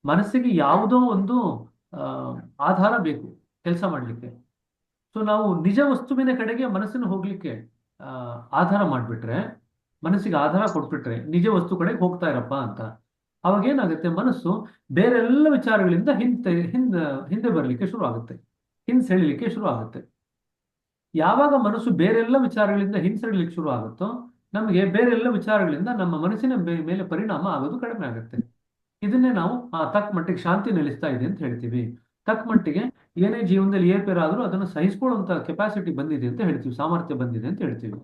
ಮನಸ್ಸಿಗೆ ಯಾವುದೋ ಒಂದು ಆಧಾರ ಬೇಕು ಕೆಲಸ ಮಾಡಲಿಕ್ಕೆ. ಸೊ ನಾವು ನಿಜ ವಸ್ತುವಿನ ಕಡೆಗೆ ಮನಸ್ಸನ್ನು ಹೋಗ್ಲಿಕ್ಕೆ ಆಧಾರ ಮಾಡಿಬಿಟ್ರೆ, ಮನಸ್ಸಿಗೆ ಆಧಾರ ಕೊಟ್ಬಿಟ್ರೆ ನಿಜ ವಸ್ತು ಕಡೆಗೆ ಹೋಗ್ತಾ ಇರಪ್ಪ ಅಂತ, ಅವಾಗ ಏನಾಗುತ್ತೆ, ಮನಸ್ಸು ಬೇರೆಲ್ಲ ವಿಚಾರಗಳಿಂದ ಹಿಂದೆ ಬರಲಿಕ್ಕೆ ಶುರು ಆಗುತ್ತೆ, ಹಿಂಸೆಳಿಲಿಕ್ಕೆ ಶುರು ಆಗುತ್ತೆ. ಯಾವಾಗ ಮನಸ್ಸು ಬೇರೆಲ್ಲ ವಿಚಾರಗಳಿಂದ ಹಿಂಸೆಳಿಲಿಕ್ಕೆ ಶುರು ಆಗುತ್ತೋ ನಮಗೆ ಬೇರೆಲ್ಲ ವಿಚಾರಗಳಿಂದ ನಮ್ಮ ಮನಸ್ಸಿನ ಮೇಲೆ ಪರಿಣಾಮ ಆಗೋದು ಕಡಿಮೆ ಆಗುತ್ತೆ. ಇದನ್ನೇ ನಾವು ತಕ್ಕ ಮಟ್ಟಿಗೆ ಶಾಂತಿ ನೆಲೆಸ್ತಾ ಇದೆ ಅಂತ ಹೇಳ್ತೀವಿ. ತಕ್ಕ ಮಟ್ಟಿಗೆ ಏನೇ ಜೀವನದಲ್ಲಿ ಏರ್ಪೇರಾದ್ರೂ ಅದನ್ನು ಸಹಿಸ್ಕೊಳ್ಳುವಂತ ಕೆಪಾಸಿಟಿ ಬಂದಿದೆ ಅಂತ ಹೇಳ್ತೀವಿ, ಸಾಮರ್ಥ್ಯ ಬಂದಿದೆ ಅಂತ ಹೇಳ್ತೀವಿ.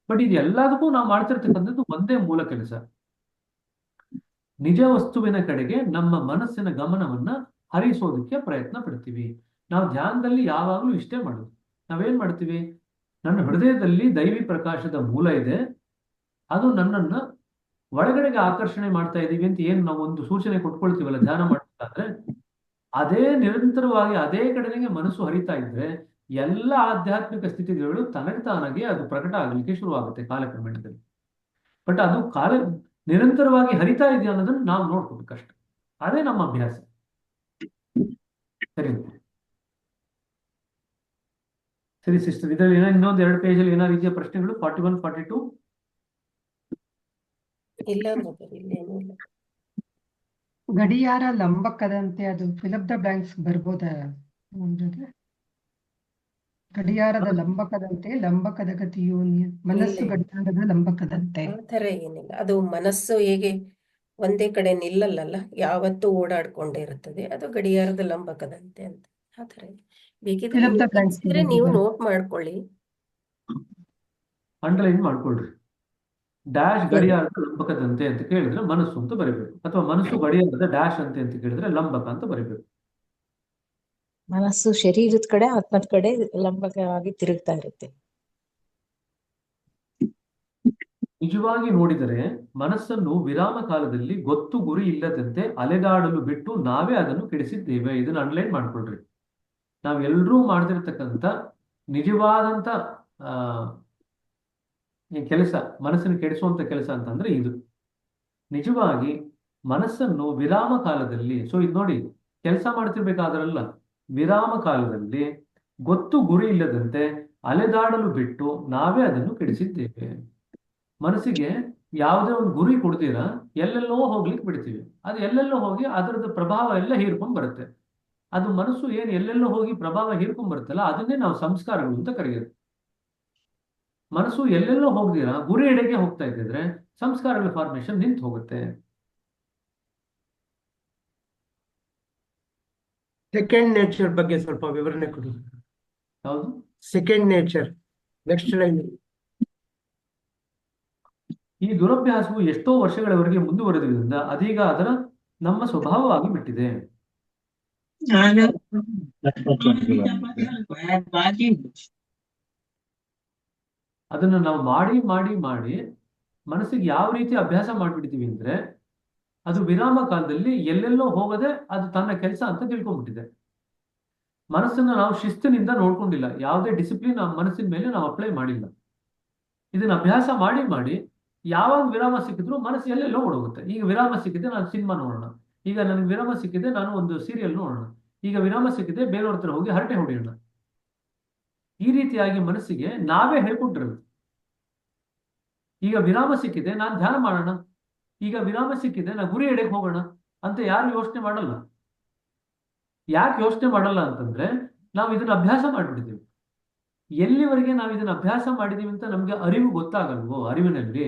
ಬಟ್ ಇದು ಎಲ್ಲದಕ್ಕೂ ನಾವು ಮಾಡ್ತಿರ್ತಕ್ಕಂಥದ್ದು ಒಂದೇ ಮೂಲ ಕೆಲಸ. ನಿಜ ವಸ್ತುವಿನ ಕಡೆಗೆ ನಮ್ಮ ಮನಸ್ಸಿನ ಗಮನವನ್ನ ಹರಿಸೋದಕ್ಕೆ ಪ್ರಯತ್ನ ಪಡ್ತೀವಿ. ನಾವು ಧ್ಯಾನದಲ್ಲಿ ಯಾವಾಗಲೂ ಇಷ್ಟೇ ಮಾಡೋದು. ನಾವೇನ್ ಮಾಡ್ತೀವಿ, ನನ್ನ ಹೃದಯದಲ್ಲಿ ದೈವಿ ಪ್ರಕಾಶದ ಮೂಲ ಇದೆ, ಅದು ನನ್ನನ್ನ ಒಳಗಡೆಗೆ ಆಕರ್ಷಣೆ ಮಾಡ್ತಾ ಇದೀವಿ ಅಂತ ಏನು ನಾವು ಒಂದು ಸೂಚನೆ ಕೊಟ್ಕೊಳ್ತೀವಲ್ಲ ಧ್ಯಾನ ಮಾಡ್ಬೇಕಾದ್ರೆ, ಅದೇ ನಿರಂತರವಾಗಿ ಅದೇ ಕಡೆಗೆ ಮನಸ್ಸು ಹರಿತಾ ಇದ್ರೆ ಎಲ್ಲ ಆಧ್ಯಾತ್ಮಿಕ ಸ್ಥಿತಿಗಳು ತಾನಾಗೆ ಅದು ಪ್ರಕಟ ಆಗಲಿಕ್ಕೆ ಶುರುವಾಗುತ್ತೆ ಕಾಲಕ್ರಮೇಣದಲ್ಲಿ. ಬಟ್ ಅದು ನಿರಂತರವಾಗಿ ಹರಿತಾ ಇದೆಯಾ ಅನ್ನೋದನ್ನ ನಾವು ನೋಡ್ಕೋಬೇಕಷ್ಟೆ. ಅದೇ ನಮ್ಮ ಅಭ್ಯಾಸ. ಸರಿ ಸಿಸ್ಟರ್, ಇದರಲ್ಲಿ ಇನ್ನೊಂದು 2 ಪೇಜಲ್ಲಿ ಏನಾದ್ರು ಇದೆಯಾ ಪ್ರಶ್ನೆಗಳು? 41, 42 ಇಲ್ಲ brother, ಇಲ್ಲೇನೂ ಇಲ್ಲ. ಗಡಿಯಾರ ಲಂಬಕದಂತೆ, ಅದು ಫಿಲ್ ದ ಬ್ಲಾಂಕ್ಸ್ ಬರ್ಬೋದಾ? ಗಡಿಯಾರದ ಲಂಬಕದಂತೆ ಲಂಬಕದ ಗತಿಯು ಮನಸ್ಸು ಇಲ್ಲ. ಗಡಿಯಾರದ ಲಂಬಕದಂತೆ. ಆ ಥರ ಏನಿಲ್ಲ. ಅದು ಮನಸ್ಸು ಹೇಗೆ ಒಂದೇ ಕಡೆ ನಿಲ್ಲಲ್ಲ, ಯಾವತ್ತೂ ಓಡಾಡ್ಕೊಂಡೇ ಇರುತ್ತದೆ, ಅದು ಗಡಿಯಾರದ ಲಂಬಕದಂತೆ ಅಂತ. ಆ ಥರ ಬೇಕಿದ್ರೆ Fill up the ನೀವು blanks ಕಲ್ಸಿದ್ರೆ ನೀವು ಬರೋದು. ನೋಟ್ ಮಾಡ್ಕೊಳ್ಳಿ. ಅಂಡರ್ಲೈನ್ ಮಾಡ್ಕೊಳ್ರಿ. ಡ್ಯಾಶ್ ಗಡಿಯಾರದ ಲಂಬಕದಂತೆ ಅಂತ ಕೇಳಿದ್ರೆ ಮನಸ್ಸು ಅಂತ ಬರೀಬೇಕು, ಅಥವಾ ಮನಸ್ಸು ಗಡಿಯಾರದ ಡ್ಯಾಶ್ ಅಂತೆ ಅಂತ ಕೇಳಿದ್ರೆ ಲಂಬಕ ಅಂತ ಬರೀಬೇಕು. ಮನಸ್ಸು ಶರೀರದ ಕಡೆ ಆತ್ಮದ ಕಡೆ ಲಂಬಕವಾಗಿ ತಿರುಗ್ತಾ ಇರುತ್ತೆ. ನಿಜವಾಗಿ ನೋಡಿದರೆ ಮನಸ್ಸನ್ನು ವಿರಾಮ ಕಾಲದಲ್ಲಿ ಗೊತ್ತು ಗುರಿ ಇಲ್ಲದಂತೆ ಅಲೆದಾಡಲು ಬಿಟ್ಟು ನಾವೇ ಅದನ್ನು ಕೆಡಿಸಿದ್ದೇವೆ. ಇದನ್ನ ಅಂಡರ್ಲೈನ್ ಮಾಡ್ಕೊಳ್ರಿ. ನಾವೆಲ್ಲರೂ ಮಾಡ್ತಿರ್ತಕ್ಕಂಥ ನಿಜವಾದಂತ ಕೆಲಸ, ಮನಸ್ಸನ್ನು ಕೆಡಿಸುವಂತ ಕೆಲಸ ಅಂತಂದ್ರೆ ಇದು. ನಿಜವಾಗಿ ಮನಸ್ಸನ್ನು ವಿರಾಮ ಕಾಲದಲ್ಲಿ, ಸೊ ಇದು ನೋಡಿ, ಕೆಲಸ ಮಾಡ್ತಿರ್ಬೇಕಾದ್ರಲ್ಲ, ವಿರಾಮ ಕಾಲದಲ್ಲಿ ಗೊತ್ತು ಗುರಿ ಇಲ್ಲದಂತೆ ಅಲೆದಾಡಲು ಬಿಟ್ಟು ನಾವೇ ಅದನ್ನು ಕೆಡಿಸಿದ್ದೇವೆ. ಮನಸ್ಸಿಗೆ ಯಾವುದೇ ಒಂದು ಗುರಿ ಕೊಡ್ತೀರಾ ಎಲ್ಲೆಲ್ಲೋ ಹೋಗ್ಲಿಕ್ಕೆ ಬಿಡ್ತೀವಿ. ಅದು ಎಲ್ಲೆಲ್ಲೋ ಹೋಗಿ ಅದರದ ಪ್ರಭಾವ ಎಲ್ಲ ಹೀರ್ಕೊಂಡ್ ಬರುತ್ತೆ. ಅದು ಮನಸ್ಸು ಏನು ಎಲ್ಲೆಲ್ಲೋ ಹೋಗಿ ಪ್ರಭಾವ ಹೀರ್ಕೊಂಡ್ ಬರುತ್ತಲ್ಲ, ಅದನ್ನೇ ನಾವು ಸಂಸ್ಕಾರಗಳು ಅಂತ ಕರೆಯೋದು. ಮನಸ್ಸು ಎಲ್ಲೆಲ್ಲೋ ಹೋಗ್ದಿರಾ ಗುರಿ ಎಡೆಗೆ ಹೋಗ್ತಾ ಇದ್ದಿದ್ರೆ ಸಂಸ್ಕಾರಗಳ ಫಾರ್ಮೇಶನ್ ನಿಂತು ಹೋಗುತ್ತೆ. ಸೆಕೆಂಡ್ ನೇಚರ್ ಬಗ್ಗೆ ಸ್ವಲ್ಪ ವಿವರಣೆ ಕೊಡಿ. ಯಾವುದು ಸೆಕೆಂಡ್ ನೇಚರ್? Next line. ಈ ದುರಭ್ಯಾಸವು ಎಷ್ಟೋ ವರ್ಷಗಳವರೆಗೆ ಮುಂದುವರೆದ್ರಿಂದ ಅದೀಗ ಅದರ ನಮ್ಮ ಸ್ವಭಾವವಾಗಿ ಬಿಟ್ಟಿದೆ. ಅದನ್ನು ನಾವು ಮಾಡಿ ಮಾಡಿ ಮಾಡಿ ಮನಸ್ಸಿಗೆ ಯಾವ ರೀತಿ ಅಭ್ಯಾಸ ಮಾಡ್ಬಿಡ್ತೀವಿ ಅಂದ್ರೆ, ಅದು ವಿರಾಮ ಕಾಲದಲ್ಲಿ ಎಲ್ಲೆಲ್ಲೋ ಹೋಗದೆ ಅದು ತನ್ನ ಕೆಲಸ ಅಂತ ತಿಳ್ಕೊಂಡ್ಬಿಟ್ಟಿದೆ. ಮನಸ್ಸನ್ನ ನಾವು ಶಿಸ್ತಿನಿಂದ ನೋಡ್ಕೊಂಡಿಲ್ಲ, ಯಾವುದೇ ಡಿಸಿಪ್ಲಿನ್ ನಮ್ಮ ಮನಸ್ಸಿನ ಮೇಲೆ ನಾವು ಅಪ್ಲೈ ಮಾಡಿಲ್ಲ. ಇದನ್ನ ಅಭ್ಯಾಸ ಮಾಡಿ ಮಾಡಿ ಯಾವಾಗ ವಿರಾಮ ಸಿಕ್ಕಿದ್ರು ಮನಸ್ಸು ಎಲ್ಲೆಲ್ಲೋ ಓಡೋಗುತ್ತೆ. ಈಗ ವಿರಾಮ ಸಿಕ್ಕಿದೆ ನಾನು ಸಿನಿಮಾ ನೋಡೋಣ, ಈಗ ನನಗೆ ವಿರಾಮ ಸಿಕ್ಕಿದೆ ನಾನು ಒಂದು ಸೀರಿಯಲ್ ನೋಡೋಣ, ಈಗ ವಿರಾಮ ಸಿಕ್ಕಿದೆ ಬೇರೆಯವ್ರ ಹತ್ರ ಹೋಗಿ ಹರಟೆ ಹೊಡೆಯೋಣ. ಈ ರೀತಿಯಾಗಿ ಮನಸ್ಸಿಗೆ ನಾವೇ ಹೇಳ್ಕೊಟ್ಟಿರೋದು. ಈಗ ವಿರಾಮ ಸಿಕ್ಕಿದೆ ನಾನು ಧ್ಯಾನ ಮಾಡೋಣ, ಈಗ ವಿರಾಮ ಸಿಕ್ಕಿದೆ ನಾ ಗುರಿ ಎಡೆಗೆ ಹೋಗೋಣ ಅಂತ ಯಾರು ಯೋಚನೆ ಮಾಡಲ್ಲ. ಯಾಕೆ ಯೋಚನೆ ಮಾಡಲ್ಲ ಅಂತಂದ್ರೆ ನಾವು ಇದನ್ನ ಅಭ್ಯಾಸ ಮಾಡ್ಬಿಟ್ಟಿದ್ದೀವಿ. ಎಲ್ಲಿವರೆಗೆ ನಾವು ಇದನ್ನ ಅಭ್ಯಾಸ ಮಾಡಿದೀವಿ ಅಂತ ನಮ್ಗೆ ಅರಿವು ಗೊತ್ತಾಗಲ್ವೋ, ಅರಿವಿನಲ್ಲಿ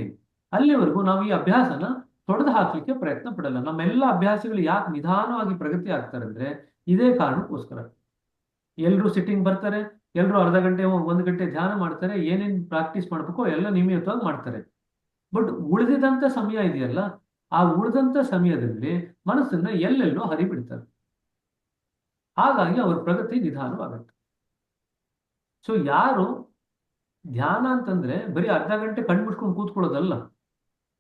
ಅಲ್ಲಿವರೆಗೂ ನಾವು ಈ ಅಭ್ಯಾಸನ ತೊಡೆದು ಹಾಕ್ಲಿಕ್ಕೆ ಪ್ರಯತ್ನ ಪಡಲ್ಲ. ನಮ್ಮೆಲ್ಲ ಅಭ್ಯಾಸಗಳು ಯಾಕೆ ನಿಧಾನವಾಗಿ ಪ್ರಗತಿ ಆಗ್ತಾರೆ ಅಂದ್ರೆ ಇದೇ ಕಾರಣಕ್ಕೋಸ್ಕರ. ಎಲ್ರು ಸಿಟ್ಟಿಂಗ್ ಬರ್ತಾರೆ, ಎಲ್ರು ಅರ್ಧ ಗಂಟೆ 1 ಗಂಟೆ ಧ್ಯಾನ ಮಾಡ್ತಾರೆ, ಏನೇನ್ ಪ್ರಾಕ್ಟೀಸ್ ಮಾಡ್ಬೇಕೋ ಎಲ್ಲ ನಿಯಮಿತವಾಗಿ ಮಾಡ್ತಾರೆ. ಬಟ್ ಉಳಿದಿದಂತ ಸಮಯ ಇದೆಯಲ್ಲ, ಆ ಉಳಿದಂತ ಸಮಯದಲ್ಲಿ ಮನಸ್ಸನ್ನ ಎಲ್ಲೆಲ್ಲೋ ಹರಿಬಿಡ್ತಾರೆ. ಹಾಗಾಗಿ ಅವ್ರ ಪ್ರಗತಿ ನಿಧಾನವಾಗುತ್ತೆ. ಸೊ ಯಾರು ಧ್ಯಾನ ಅಂತಂದ್ರೆ ಬರೀ ಅರ್ಧ ಗಂಟೆ ಕಣ್ಣು ಮುಚ್ಕೊಂಡು ಕೂತ್ಕೊಳ್ಳೋದಲ್ಲ.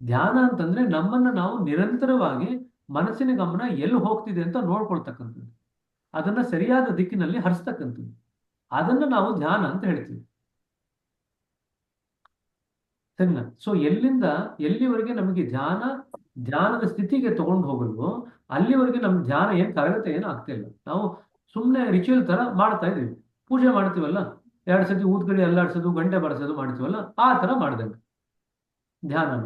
ಧ್ಯಾನ ಅಂತಂದ್ರೆ ನಮ್ಮನ್ನ ನಾವು ನಿರಂತರವಾಗಿ ಮನಸ್ಸಿನ ಗಮನ ಎಲ್ಲಿ ಹೋಗ್ತಿದೆ ಅಂತ ನೋಡ್ಕೊಳ್ತಕ್ಕಂಥದ್ದು, ಅದನ್ನ ಸರಿಯಾದ ದಿಕ್ಕಿನಲ್ಲಿ ಹರಿಸ್ತಕ್ಕಂಥದ್ದು, ಅದನ್ನ ನಾವು ಧ್ಯಾನ ಅಂತ ಹೇಳ್ತೀವಿ. ಸರಿನಾ? ಸೊ ಎಲ್ಲಿಂದ ಎಲ್ಲಿವರೆಗೆ ನಮಗೆ ಧ್ಯಾನದ ಸ್ಥಿತಿಗೆ ತಗೊಂಡು ಹೋಗಲ್ವೋ ಅಲ್ಲಿವರೆಗೆ ನಮ್ ಧ್ಯಾನ ಏನ್ ತರಗತಿ ಏನು ಆಗ್ತಿಲ್ಲ. ನಾವು ಸುಮ್ಮನೆ ರಿಚುವಲ್ ತರ ಮಾಡ್ತಾ ಇದೀವಿ. ಪೂಜೆ ಮಾಡ್ತೀವಲ್ಲ, 2 ಸತಿ ಊದ್ಗಡಿ ಅಲ್ಲಾಡ್ಸೋದು, ಗಂಟೆ ಬಾರಿಸೋದು ಮಾಡ್ತೀವಲ್ಲ, ಆ ತರ ಮಾಡ್ದಂಗೆ ಧ್ಯಾನನ.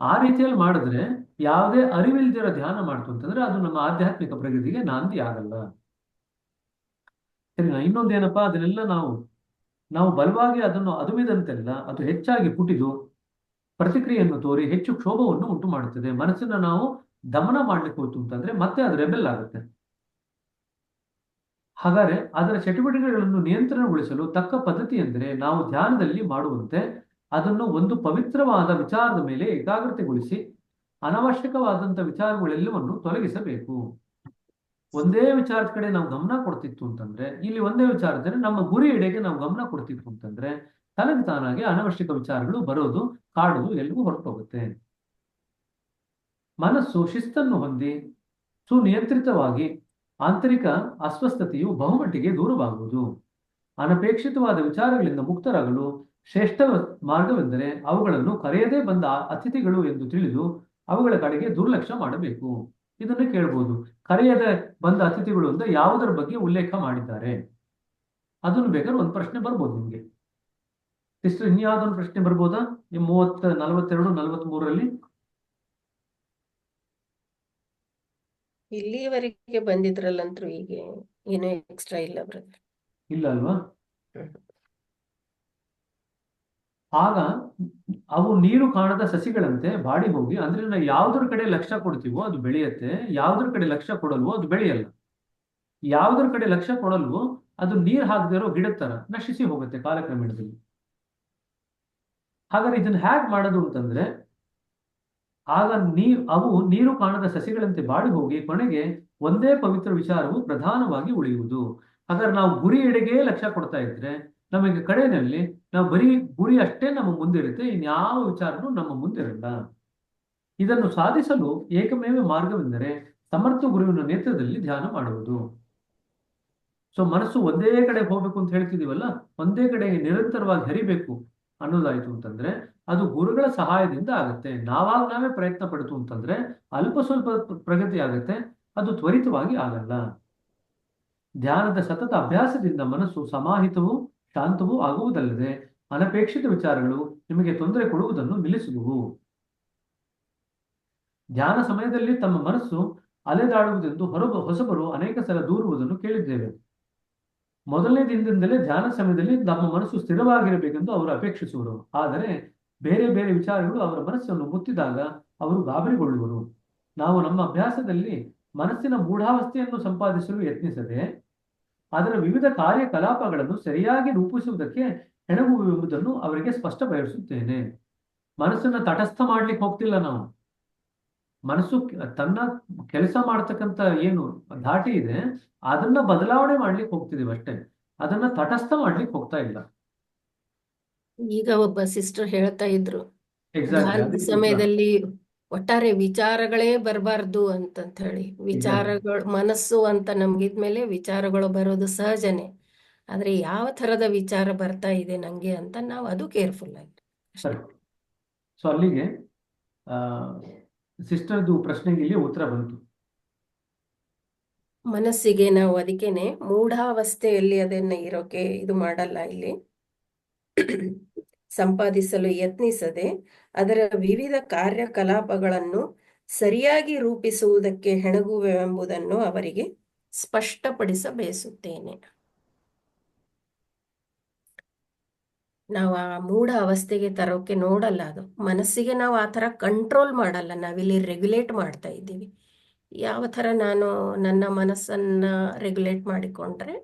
ಆ ರೀತಿಯಲ್ಲಿ ಮಾಡಿದ್ರೆ ಯಾವುದೇ ಅರಿವಿಲ್ದಿರೋ ಧ್ಯಾನ ಮಾಡ್ತು ಅಂತಂದ್ರೆ ಅದು ನಮ್ಮ ಆಧ್ಯಾತ್ಮಿಕ ಪ್ರಗತಿಗೆ ನಾಂದಿ ಆಗಲ್ಲ. ಸರಿನಾ? ಇನ್ನೊಂದೇನಪ್ಪಾ, ಅದನ್ನೆಲ್ಲ ನಾವು ಬಲವಾಗಿ ಅದನ್ನು ಅದುಮಿದಂತೆಲ್ಲ ಅದು ಹೆಚ್ಚಾಗಿ ಪುಟಿದು ಪ್ರತಿಕ್ರಿಯೆಯನ್ನು ತೋರಿ ಹೆಚ್ಚು ಕ್ಷೋಭವನ್ನು ಉಂಟು ಮಾಡುತ್ತದೆ. ಮನಸ್ಸನ್ನ ನಾವು ದಮನ ಮಾಡ್ಲಿಕ್ಕೆ ಹೋಯ್ತು ಅಂತಂದ್ರೆ ಮತ್ತೆ ಅದು ರೆಬೆಲ್ ಆಗುತ್ತೆ. ಹಾಗಾದ್ರೆ ಅದರ ಚಟುವಟಿಕೆಗಳನ್ನು ನಿಯಂತ್ರಣಗೊಳಿಸಲು ತಕ್ಕ ಪದ್ಧತಿ ಎಂದರೆ ನಾವು ಧ್ಯಾನದಲ್ಲಿ ಮಾಡುವಂತೆ ಅದನ್ನು ಒಂದು ಪವಿತ್ರವಾದ ವಿಚಾರದ ಮೇಲೆ ಏಕಾಗ್ರತೆಗೊಳಿಸಿ ಅನವಶ್ಯಕವಾದಂಥ ವಿಚಾರಗಳೆಲ್ಲವನ್ನು ತೊಲಗಿಸಬೇಕು. ಒಂದೇ ವಿಚಾರದ ಕಡೆ ನಾವು ಗಮನ ಕೊಡ್ತಿತ್ತು ಅಂತಂದ್ರೆ, ಇಲ್ಲಿ ಒಂದೇ ವಿಚಾರದಲ್ಲಿ ನಮ್ಮ ಗುರಿ ಎಡೆಗೆ ನಾವು ಗಮನ ಕೊಡ್ತಿತ್ತು ಅಂತಂದ್ರೆ ತನಗೆ ತಾನಾಗಿ ಅನವಶ್ಯಕ ವಿಚಾರಗಳು ಬರೋದು, ಕಾಡುವುದು ಎಲ್ಲವೂ ಹೊರಟೋಗುತ್ತೆ. ಮನಸ್ಸು ಶಿಸ್ತನ್ನು ಹೊಂದಿ ಸುನಿಯಂತ್ರಿತವಾಗಿ ಆಂತರಿಕ ಅಸ್ವಸ್ಥತೆಯು ಬಹುಮಟ್ಟಿಗೆ ದೂರವಾಗುವುದು. ಅನಪೇಕ್ಷಿತವಾದ ವಿಚಾರಗಳಿಂದ ಮುಕ್ತರಾಗಲು ಶ್ರೇಷ್ಠ ಮಾರ್ಗವೆಂದರೆ ಅವುಗಳನ್ನು ಕರೆಯದೇ ಬಂದ ಅತಿಥಿಗಳು ಎಂದು ತಿಳಿದು ಅವುಗಳ ಕಡೆಗೆ ದುರ್ಲಕ್ಷ್ಯ ಮಾಡಬೇಕು. ಇದನ್ನು ಕೇಳ್ಬೋದು, ಕರೆಯದೆ ಬಂದ ಅತಿಥಿಗಳು ಅಂತ ಯಾವುದರ ಬಗ್ಗೆ ಉಲ್ಲೇಖ ಮಾಡಿದ್ದಾರೆ? ಅದನ್ನು ಬೇಕಾದ್ರೆ ಒಂದು ಪ್ರಶ್ನೆ ಬರ್ಬೋದು ನಿಮ್ಗೆ. ಸಿಸ್ಟರ್, ಇನ್ಯಾವುದೊಂದು ಪ್ರಶ್ನೆ ಬರ್ಬೋದಾ? 30, 42, 43ರಲ್ಲಿ ಇಲ್ಲಿಯವರೆಗೆ ಬಂದಿದ್ರಲ್ಲಂತ್ರು ಈಗ ಏನೋ ಎಕ್ಸ್ಟ್ರಾ ಇಲ್ಲ ಬ್ರದರ್. ಇಲ್ಲ ಅಲ್ವಾ? ಆಗ ಅವು ನೀರು ಕಾಣದ ಸಸಿಗಳಂತೆ ಬಾಡಿ ಹೋಗಿ, ಅಂದ್ರೆ ನಾವು ಯಾವ್ದ್ರ ಕಡೆ ಲಕ್ಷ್ಯ ಕೊಡ್ತೀವೋ ಅದು ಬೆಳೆಯುತ್ತೆ, ಯಾವ್ದ್ರ ಕಡೆ ಲಕ್ಷ್ಯ ಕೊಡಲ್ವೋ ಅದು ಬೆಳೆಯಲ್ಲ. ಯಾವ್ದ್ರ ಕಡೆ ಲಕ್ಷ್ಯ ಕೊಡಲ್ವೋ ಅದು ನೀರು ಹಾಕದಿರೋ ಗಿಡದ ತರ ನಶಿಸಿ ಹೋಗುತ್ತೆ ಕಾಲಕ್ರಮೇಣದಲ್ಲಿ. ಹಾಗಾದ್ರೆ ಇದನ್ನ ಹ್ಯಾಕ್ ಮಾಡೋದು ಅಂತಂದ್ರೆ, ಆಗ ಅವು ನೀರು ಕಾಣದ ಸಸಿಗಳಂತೆ ಬಾಡಿ ಹೋಗಿ ಕೊನೆಗೆ ಒಂದೇ ಪವಿತ್ರ ವಿಚಾರವು ಪ್ರಧಾನವಾಗಿ ಉಳಿಯುವುದು. ಹಾಗಾದ್ರೆ ನಾವು ಗುರಿ ಎಡೆಗೆ ಲಕ್ಷ್ಯ ಕೊಡ್ತಾ ಇದ್ರೆ ನಮಗೆ ಕಡೆಯಲ್ಲಿ ನಾವು ಬರೀ ಗುರಿ ಅಷ್ಟೇ ನಮ್ಮ ಮುಂದಿರುತ್ತೆ, ಇನ್ಯಾವ ವಿಚಾರನೂ ನಮ್ಮ ಮುಂದಿರಲ್ಲ. ಇದನ್ನು ಸಾಧಿಸಲು ಏಕಮೇವ ಮಾರ್ಗವೆಂದರೆ ಸಮರ್ಥ ಗುರುವಿನ ನೇತೃತ್ವದಲ್ಲಿ ಧ್ಯಾನ ಮಾಡುವುದು. ಸೊ ಮನಸ್ಸು ಒಂದೇ ಕಡೆ ಹೋಗ್ಬೇಕು ಅಂತ ಹೇಳ್ತಿದೀವಲ್ಲ, ಒಂದೇ ಕಡೆ ನಿರಂತರವಾಗಿ ಹರಿಬೇಕು ಅನ್ನೋದಾಯ್ತು ಅಂತಂದ್ರೆ ಅದು ಗುರುಗಳ ಸಹಾಯದಿಂದ ಆಗುತ್ತೆ. ನಾವೇ ಪ್ರಯತ್ನ ಪಡ್ತು ಅಂತಂದ್ರೆ ಅಲ್ಪ ಸ್ವಲ್ಪ ಪ್ರಗತಿ ಆಗುತ್ತೆ, ಅದು ತ್ವರಿತವಾಗಿ ಆಗಲ್ಲ. ಧ್ಯಾನದ ಸತತ ಅಭ್ಯಾಸದಿಂದ ಮನಸ್ಸು ಸಮಾಹಿತವೂ ಶಾಂತವೂ ಆಗುವುದಲ್ಲದೆ ಅನಪೇಕ್ಷಿತ ವಿಚಾರಗಳು ನಿಮಗೆ ತೊಂದರೆ ಕೊಡುವುದನ್ನು ನಿಲ್ಲಿಸುವುವು. ಧ್ಯಾನ ಸಮಯದಲ್ಲಿ ತಮ್ಮ ಮನಸ್ಸು ಅಲೆದಾಡುವುದೆಂದು ಹೊಸಬರು ಅನೇಕ ಸಲ ದೂರುವುದನ್ನು ಕೇಳಿದ್ದೇವೆ. ಮೊದಲನೇ ದಿನದಿಂದಲೇ ಧ್ಯಾನ ಸಮಯದಲ್ಲಿ ನಮ್ಮ ಮನಸ್ಸು ಸ್ಥಿರವಾಗಿರಬೇಕೆಂದು ಅವರು ಅಪೇಕ್ಷಿಸುವರು. ಆದರೆ ಬೇರೆ ಬೇರೆ ವಿಚಾರಗಳು ಅವರ ಮನಸ್ಸನ್ನು ಮುತ್ತಿದಾಗ ಅವರು ಗಾಬರಿಗೊಳ್ಳುವರು. ನಾವು ನಮ್ಮ ಅಭ್ಯಾಸದಲ್ಲಿ ಮನಸ್ಸಿನ ಮೂಢಾವಸ್ಥೆಯನ್ನು ಸಂಪಾದಿಸಲು ಯತ್ನಿಸದೆ ಅದರ ವಿವಿಧ ಕಾರ್ಯಕಲಾಪಗಳನ್ನು ಸರಿಯಾಗಿ ರೂಪಿಸುವುದಕ್ಕೆ ಹೆಣಗುವುದನ್ನು ಅವರಿಗೆ ಸ್ಪಷ್ಟಪಡಿಸುತ್ತೇನೆ. ಮನಸ್ಸನ್ನ ತಟಸ್ಥ ಮಾಡ್ಲಿಕ್ಕೆ ಹೋಗ್ತಿಲ್ಲ ನಾವು. ಮನಸ್ಸು ತನ್ನ ಕೆಲಸ ಮಾಡ್ತಕ್ಕಂಥ ಏನು ಧಾಟಿ ಇದೆ ಅದನ್ನ ಬದಲಾವಣೆ ಮಾಡ್ಲಿಕ್ಕೆ ಹೋಗ್ತಿದೀವಿ ಅಷ್ಟೇ, ಅದನ್ನ ತಟಸ್ಥ ಮಾಡ್ಲಿಕ್ಕೆ ಹೋಗ್ತಾ ಇಲ್ಲ. ಈಗ ಒಬ್ಬ ಸಿಸ್ಟರ್ ಹೇಳ್ತಾ ಇದ್ರು, ಎಕ್ಸಾಕ್ಟ್ಲಿ ಧ್ಯಾನದ ಸಮಯದಲ್ಲಿ ಒಟ್ಟಾರೆ ವಿಚಾರಗಳೇ ಬರಬಾರ್ದು ಅಂತ ಹೇಳಿ. ವಿಚಾರಗಳು ಮನಸ್ಸು ಅಂತ ನಮ್ಗಿದ್ಮೇಲೆ ವಿಚಾರಗಳು ಬರೋದು ಸಹಜನೇ, ಆದ್ರೆ ಯಾವ ತರದ ವಿಚಾರ ಬರ್ತಾ ಇದೆ ನಂಗೆ ಅಂತ ನಾವು ಅದು ಕೇರ್ಫುಲ್ ಆಗಿ. ಸೊ ಅಲ್ಲಿಗೆ ಸಿಸ್ಟರ್ದು ಪ್ರಶ್ನೆಗೆ ಇಲ್ಲಿ ಉತ್ತರ ಬಂತು. ಮನಸ್ಸಿಗೆ ನಾವು ಅದಕ್ಕೇನೆ ಮೂಢಾವಸ್ಥೆಯಲ್ಲಿ ಅದನ್ನ ಇರೋಕೆ ಇದು ಮಾಡಲ್ಲ. ಇಲ್ಲಿ ಸಂಪಾದಿಸಲು ಯತ್ನಿಸದೆ ಅದರ ವಿವಿಧ ಕಾರ್ಯಕಲಾಪಗಳನ್ನು ಸರಿಯಾಗಿ ರೂಪಿಸುವುದಕ್ಕೆ ಹೆಣಗುವೆಂಬುದನ್ನು ಅವರಿಗೆ ಸ್ಪಷ್ಟಪಡಿಸ ಬಯಸುತ್ತೇನೆ. ನಾವು ಆ ಮೂಢ ಅವಸ್ಥೆಗೆ ತರೋಕೆ ನೋಡಲ್ಲ, ಅದು ಮನಸ್ಸಿಗೆ ನಾವು ಆ ಥರ ಕಂಟ್ರೋಲ್ ಮಾಡಲ್ಲ, ನಾವಿಲ್ಲಿ ರೆಗ್ಯುಲೇಟ್ ಮಾಡ್ತಾ ಇದ್ದೀವಿ. ಯಾವ ಥರ ನಾನು ನನ್ನ ಮನಸ್ಸನ್ನ ರೆಗ್ಯುಲೇಟ್ ಮಾಡಿಕೊಂಡ್ರೆ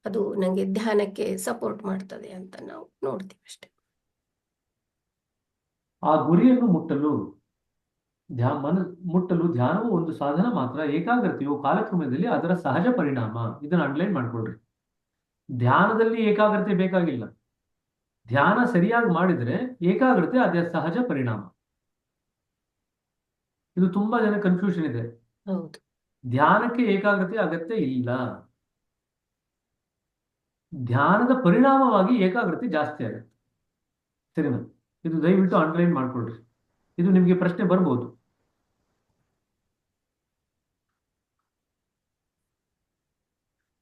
ಅದು ನನಗೆ ಧ್ಯಾನಕ್ಕೆ ಸಪೋರ್ಟ್ ಮಾಡ್ತದೆ ಅಂತ ನಾವು ನೋಡ್ತೀವಿ ಅಷ್ಟೆ. ಆ ಗುರಿಯನ್ನು ಮುಟ್ಟಲು ಮುಟ್ಟಲು ಧ್ಯಾನವು ಒಂದು ಸಾಧನ ಮಾತ್ರ. ಏಕಾಗ್ರತೆಯು ಕಾಲಕ್ರಮದಲ್ಲಿ ಅದರ ಸಹಜ ಪರಿಣಾಮ. ಇದನ್ನ ಅಂಡರ್ಲೈನ್ ಮಾಡ್ಕೊಳ್ರಿ. ಧ್ಯಾನದಲ್ಲಿ ಏಕಾಗ್ರತೆ ಬೇಕಾಗಿಲ್ಲ. ಧ್ಯಾನ ಸರಿಯಾಗಿ ಮಾಡಿದ್ರೆ ಏಕಾಗ್ರತೆ ಅದರ ಸಹಜ ಪರಿಣಾಮ. ಇದು ತುಂಬಾ ಜನ ಕನ್ಫ್ಯೂಷನ್ ಇದೆ. ಹೌದು. ಧ್ಯಾನಕ್ಕೆ ಏಕಾಗ್ರತೆ ಅಗತ್ಯ ಇಲ್ಲ. ಧ್ಯಾನದ ಪರಿಣಾಮವಾಗಿ ಏಕಾಗ್ರತೆ ಜಾಸ್ತಿ ಆಗುತ್ತೆ. ಸರಿನಾ? ಇದು ದಯವಿಟ್ಟು ಅಂಡರ್ಲೈನ್ ಮಾಡ್ಕೊಳ್ರಿ. ಇದು ನಿಮಗೆ ಪ್ರಶ್ನೆ ಬರ್ಬೋದು.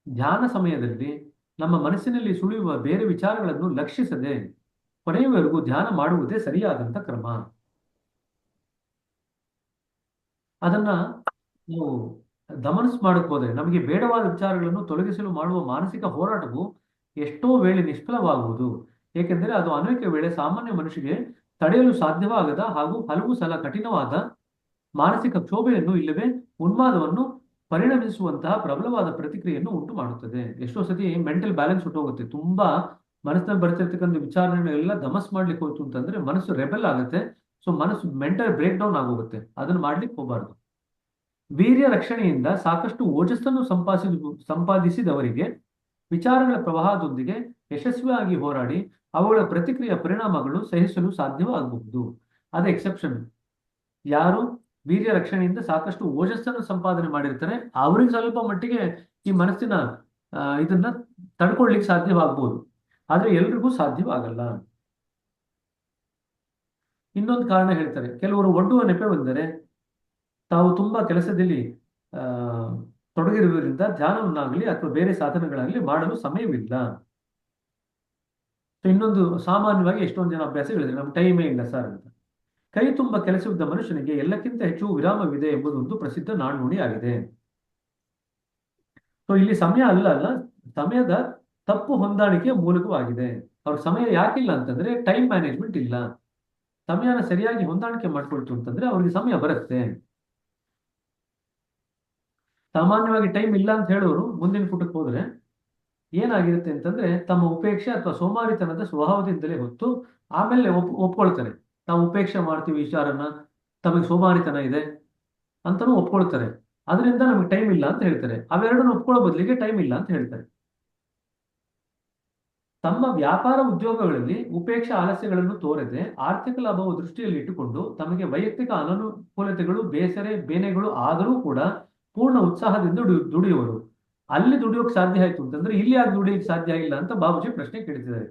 ಧ್ಯಾನ ಸಮಯದಲ್ಲಿ ನಮ್ಮ ಮನಸ್ಸಿನಲ್ಲಿ ಸುಳಿಯುವ ಬೇರೆ ವಿಚಾರಗಳನ್ನು ಲಕ್ಷಿಸದೆ ಕೊನೆಯವರೆಗೂ ಧ್ಯಾನ ಮಾಡುವುದೇ ಸರಿಯಾದಂತ ಕ್ರಮ. ಅದನ್ನ ನಾವು ಮಾಡಕ್ ಹೋದ್ರೆ ನಮಗೆ ಬೇಡವಾದ ವಿಚಾರಗಳನ್ನು ತೊಲಗಿಸಲು ಮಾಡುವ ಮಾನಸಿಕ ಹೋರಾಟವು ಎಷ್ಟೋ ವೇಳೆ ನಿಷ್ಫಲವಾಗುವುದು. ಏಕೆಂದರೆ ಅದು ಅನೇಕ ವೇಳೆ ಸಾಮಾನ್ಯ ಮನುಷ್ಯಗೆ ತಡೆಯಲು ಸಾಧ್ಯವಾಗದ ಹಾಗೂ ಹಲವು ಸಲ ಕಠಿಣವಾದ ಮಾನಸಿಕ ಕ್ಷೋಭೆಯನ್ನು ಇಲ್ಲವೇ ಉನ್ಮಾದವನ್ನು ಪರಿಣಮಿಸುವಂತಹ ಪ್ರಬಲವಾದ ಪ್ರತಿಕ್ರಿಯೆಯನ್ನು ಉಂಟು ಮಾಡುತ್ತದೆ. ಎಷ್ಟೋ ಸತಿ ಮೆಂಟಲ್ ಬ್ಯಾಲೆನ್ಸ್ ಹೊಟ್ಟೋಗುತ್ತೆ. ತುಂಬಾ ಮನಸ್ಸಿನಲ್ಲಿ ಬರ್ತಿರ್ತಕ್ಕಂಥ ವಿಚಾರಗಳನ್ನೆಲ್ಲ ದಮಸ್ ಮಾಡ್ಲಿಕ್ಕೆ ಹೋಯ್ತು ಅಂತಂದ್ರೆ ಮನಸ್ಸು ರೆಬೆಲ್ ಆಗುತ್ತೆ. ಸೊ ಮನಸ್ಸು ಮೆಂಟಲ್ ಬ್ರೇಕ್ ಡೌನ್ ಆಗೋಗುತ್ತೆ. ಅದನ್ನ ಮಾಡ್ಲಿಕ್ಕೆ ಹೋಗಬಾರ್ದು. ವೀರ್ಯ ರಕ್ಷಣೆಯಿಂದ ಸಾಕಷ್ಟು ಓಜಸ್ಸನ್ನು ಸಂಪಾದಿಸಿದವರಿಗೆ ವಿಚಾರಗಳ ಪ್ರವಾಹದೊಂದಿಗೆ ಯಶಸ್ವಿಯಾಗಿ ಹೋರಾಡಿ ಅವುಗಳ ಪ್ರತಿಕ್ರಿಯೆಯ ಪರಿಣಾಮಗಳು ಸಹಿಸಲು ಸಾಧ್ಯವಾಗಬಹುದು. ಅದು ಎಕ್ಸೆಪ್ಷನ್. ಯಾರು ವೀರ್ಯ ರಕ್ಷಣೆಯಿಂದ ಸಾಕಷ್ಟು ಓಜಸ್ಸನ್ನು ಸಂಪಾದನೆ ಮಾಡಿರ್ತಾರೆ ಅವ್ರಿಗೆ ಸ್ವಲ್ಪ ಮಟ್ಟಿಗೆ ಈ ಮನಸ್ಸಿನ ಇದನ್ನ ತಡ್ಕೊಳ್ಲಿಕ್ಕೆ ಸಾಧ್ಯವಾಗ್ಬೋದು. ಆದ್ರೆ ಎಲ್ರಿಗೂ ಸಾಧ್ಯವಾಗಲ್ಲ. ಇನ್ನೊಂದು ಕಾರಣ ಹೇಳ್ತಾರೆ. ಕೆಲವರು ಒಡ್ಡುವ ನೆಪವೆಂದರೆ ತಾವು ತುಂಬಾ ಕೆಲಸದಲ್ಲಿ ತೊಡಗಿರುವುದರಿಂದ ಧ್ಯಾನವನ್ನಾಗಲಿ ಅಥವಾ ಬೇರೆ ಸಾಧನಗಳಾಗಲಿ ಮಾಡಲು ಸಮಯವಿಲ್ಲ. ಇನ್ನೊಂದು ಸಾಮಾನ್ಯವಾಗಿ ಎಷ್ಟೊಂದು ಜನ ಅಭ್ಯಾಸಗಳಿದೆ. ನಮ್ಗೆ ಟೈಮೇ ಇಲ್ಲ ಸರ್ ಅಂತ. ಕೈ ತುಂಬ ಕೆಲಸವಿದ್ದ ಮನುಷ್ಯನಿಗೆ ಎಲ್ಲಕ್ಕಿಂತ ಹೆಚ್ಚು ವಿರಾಮವಿದೆ ಎಂಬುದೊಂದು ಪ್ರಸಿದ್ಧ ನಾಣ್ಣುಡಿ ಆಗಿದೆ. ಸೊ ಇಲ್ಲಿ ಸಮಯ ಅಲ್ಲ ಸಮಯದ ತಪ್ಪು ಹೊಂದಾಣಿಕೆಯ ಮೂಲಕವಾಗಿದೆ. ಅವ್ರ ಸಮಯ ಯಾಕಿಲ್ಲ ಅಂತಂದ್ರೆ ಟೈಮ್ ಮ್ಯಾನೇಜ್ಮೆಂಟ್ ಇಲ್ಲ. ಸಮಯನ ಸರಿಯಾಗಿ ಹೊಂದಾಣಿಕೆ ಮಾಡ್ಕೊಳ್ತು ಅಂತಂದ್ರೆ ಅವ್ರಿಗೆ ಸಮಯ ಬರುತ್ತೆ. ಸಾಮಾನ್ಯವಾಗಿ ಟೈಮ್ ಇಲ್ಲ ಅಂತ ಹೇಳೋರು ಮುಂದಿನ ಪುಟಕ್ಕೆ ಹೋದ್ರೆ ಏನಾಗಿರುತ್ತೆ ಅಂತಂದ್ರೆ ತಮ್ಮ ಉಪೇಕ್ಷೆ ಅಥವಾ ಸೋಮಾರಿತನದ ಸ್ವಭಾವದಿಂದಲೇ ಹೊತ್ತು ಆಮೇಲೆ ಒಪ್ಕೊಳ್ತಾರೆ. ನಾವು ಉಪೇಕ್ಷೆ ಮಾಡ್ತೀವಿ ವಿಚಾರನ, ತಮಗೆ ಸೋಮಾರಿತನ ಇದೆ ಅಂತಾನು ಒಪ್ಕೊಳ್ತಾರೆ. ಅದರಿಂದ ನಮಗೆ ಟೈಮ್ ಇಲ್ಲ ಅಂತ ಹೇಳ್ತಾರೆ. ಅವೆರಡನ್ನು ಒಪ್ಕೊಳ್ಳೋ ಬದಲಿಗೆ ಟೈಮ್ ಇಲ್ಲ ಅಂತ ಹೇಳ್ತಾರೆ. ತಮ್ಮ ವ್ಯಾಪಾರ ಉದ್ಯೋಗಗಳಲ್ಲಿ ಉಪೇಕ್ಷೆ ಆಲಸ್ಯಗಳನ್ನು ತೋರದೆ ಆರ್ಥಿಕ ಲಾಭವು ದೃಷ್ಟಿಯಲ್ಲಿ ಇಟ್ಟುಕೊಂಡು ತಮಗೆ ವೈಯಕ್ತಿಕ ಅನನುಕೂಲತೆಗಳು ಬೇನೆಗಳು ಆದರೂ ಕೂಡ ಪೂರ್ಣ ಉತ್ಸಾಹದಿಂದ ದುಡಿಯುವರು. ಅಲ್ಲಿ ದುಡಿಯೋಕೆ ಸಾಧ್ಯ ಆಯ್ತು ಅಂತಂದ್ರೆ ಇಲ್ಲಿ ಯಾಕೆ ದುಡಿಯಕ್ಕೆ ಸಾಧ್ಯ ಇಲ್ಲ ಅಂತ ಬಾಬುಜಿ ಪ್ರಶ್ನೆ ಕೇಳ್ತಿದ್ದಾರೆ.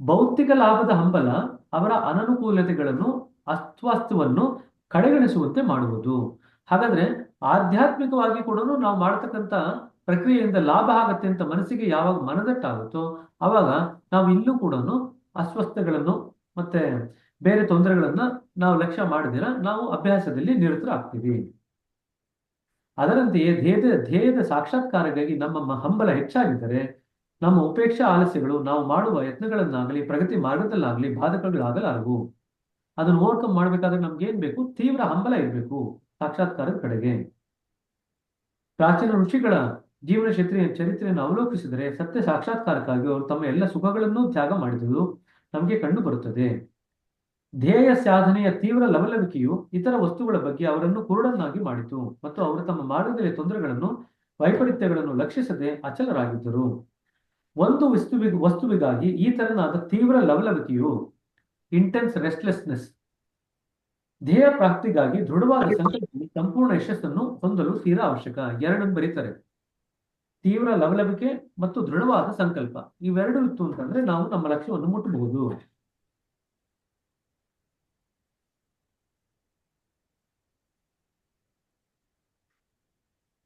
ಭೌತಿಕ ಲಾಭದ ಹಂಬಲ ಅವರ ಅನನುಕೂಲತೆಗಳನ್ನು ಅಸ್ವಾಸ್ಥ್ಯವನ್ನು ಕಡೆಗಣಿಸುವಂತೆ ಮಾಡುವುದು. ಹಾಗಾದ್ರೆ ಆಧ್ಯಾತ್ಮಿಕವಾಗಿ ಕೂಡ ನಾವು ಮಾಡತಕ್ಕಂತ ಪ್ರಕ್ರಿಯೆಯಿಂದ ಲಾಭ ಆಗತ್ತೆ ಅಂತ ಮನಸ್ಸಿಗೆ ಯಾವಾಗ ಮನದಟ್ಟಾಗುತ್ತೋ ಅವಾಗ ನಾವು ಇಲ್ಲೂ ಕೂಡ ಅಸ್ವಸ್ಥಗಳನ್ನು ಮತ್ತೆ ಬೇರೆ ತೊಂದರೆಗಳನ್ನ ನಾವು ಲಕ್ಷ್ಯ ಮಾಡಿದಿರ ನಾವು ಅಭ್ಯಾಸದಲ್ಲಿ ನಿರತರಾಗ್ತೀವಿ. ಅದರಂತೆಯೇ ಧ್ಯೇಯದ ಸಾಕ್ಷಾತ್ಕಾರಕ್ಕಾಗಿ ನಮ್ಮ ಹಂಬಲ ಹೆಚ್ಚಾಗಿದ್ದರೆ ನಮ್ಮ ಉಪೇಕ್ಷಾ ಆಲಸ್ಯಗಳು ನಾವು ಮಾಡುವ ಯತ್ನಗಳನ್ನಾಗಲಿ ಪ್ರಗತಿ ಮಾರ್ಗದಲ್ಲಾಗಲಿ ಬಾಧಕಗಳಾಗಲಾರವು. ಅದನ್ನು ಓವರ್ಕಮ್ ಮಾಡ್ಬೇಕಾದ್ರೆ ನಮ್ಗೆ ಏನ್ ಬೇಕು? ತೀವ್ರ ಹಂಬಲ ಇರಬೇಕು ಸಾಕ್ಷಾತ್ಕಾರದ ಕಡೆಗೆ. ಪ್ರಾಚೀನ ಋಷಿಗಳ ಜೀವನ ಚರಿತ್ರೆಯನ್ನು ಅವಲೋಕಿಸಿದರೆ ಸತ್ಯ ಸಾಕ್ಷಾತ್ಕಾರಕ್ಕಾಗಿ ಅವರು ತಮ್ಮ ಎಲ್ಲ ಸುಖಗಳನ್ನು ತ್ಯಾಗ ಮಾಡಿದುದು ನಮಗೆ ಕಂಡು ಬರುತ್ತದೆ. ಧ್ಯೇಯ ಸಾಧನೆಯ ತೀವ್ರ ಲವಲವಿಕೆಯು ಇತರ ವಸ್ತುಗಳ ಬಗ್ಗೆ ಅವರನ್ನು ಕುರುಡನ್ನಾಗಿ ಮಾಡಿತು ಮತ್ತು ಅವರು ತಮ್ಮ ಮಾರ್ಗದಲ್ಲಿ ತೊಂದರೆಗಳನ್ನು ವೈಪರೀತ್ಯಗಳನ್ನು ಲಕ್ಷಿಸದೆ ಅಚಲರಾಗಿದ್ದರು. ಒಂದು ವಸ್ತುವಿಗಾಗಿ ಈ ತರನಾದ ತೀವ್ರ ಲವಲವಿಕೆಯು ಇಂಟೆನ್ಸ್ ರೆಸ್ಟ್ಲೆಸ್ನೆಸ್ ಧ್ಯೇಯ ಪ್ರಾಪ್ತಿಗಾಗಿ ದೃಢವಾದ ಸಂಕಲ್ಪದಲ್ಲಿ ಸಂಪೂರ್ಣ ಯಶಸ್ಸನ್ನು ಹೊಂದಲು ತೀರಾ ಅವಶ್ಯಕ. ಎರಡನ್ನು ಬರೀತಾರೆ. ತೀವ್ರ ಲವಲವಿಕೆ ಮತ್ತು ದೃಢವಾದ ಸಂಕಲ್ಪ ಇವೆರಡು ಇತ್ತು ಅಂತಂದ್ರೆ ನಾವು ನಮ್ಮ ಲಕ್ಷ್ಯವನ್ನು ಮುಟ್ಟಬಹುದು.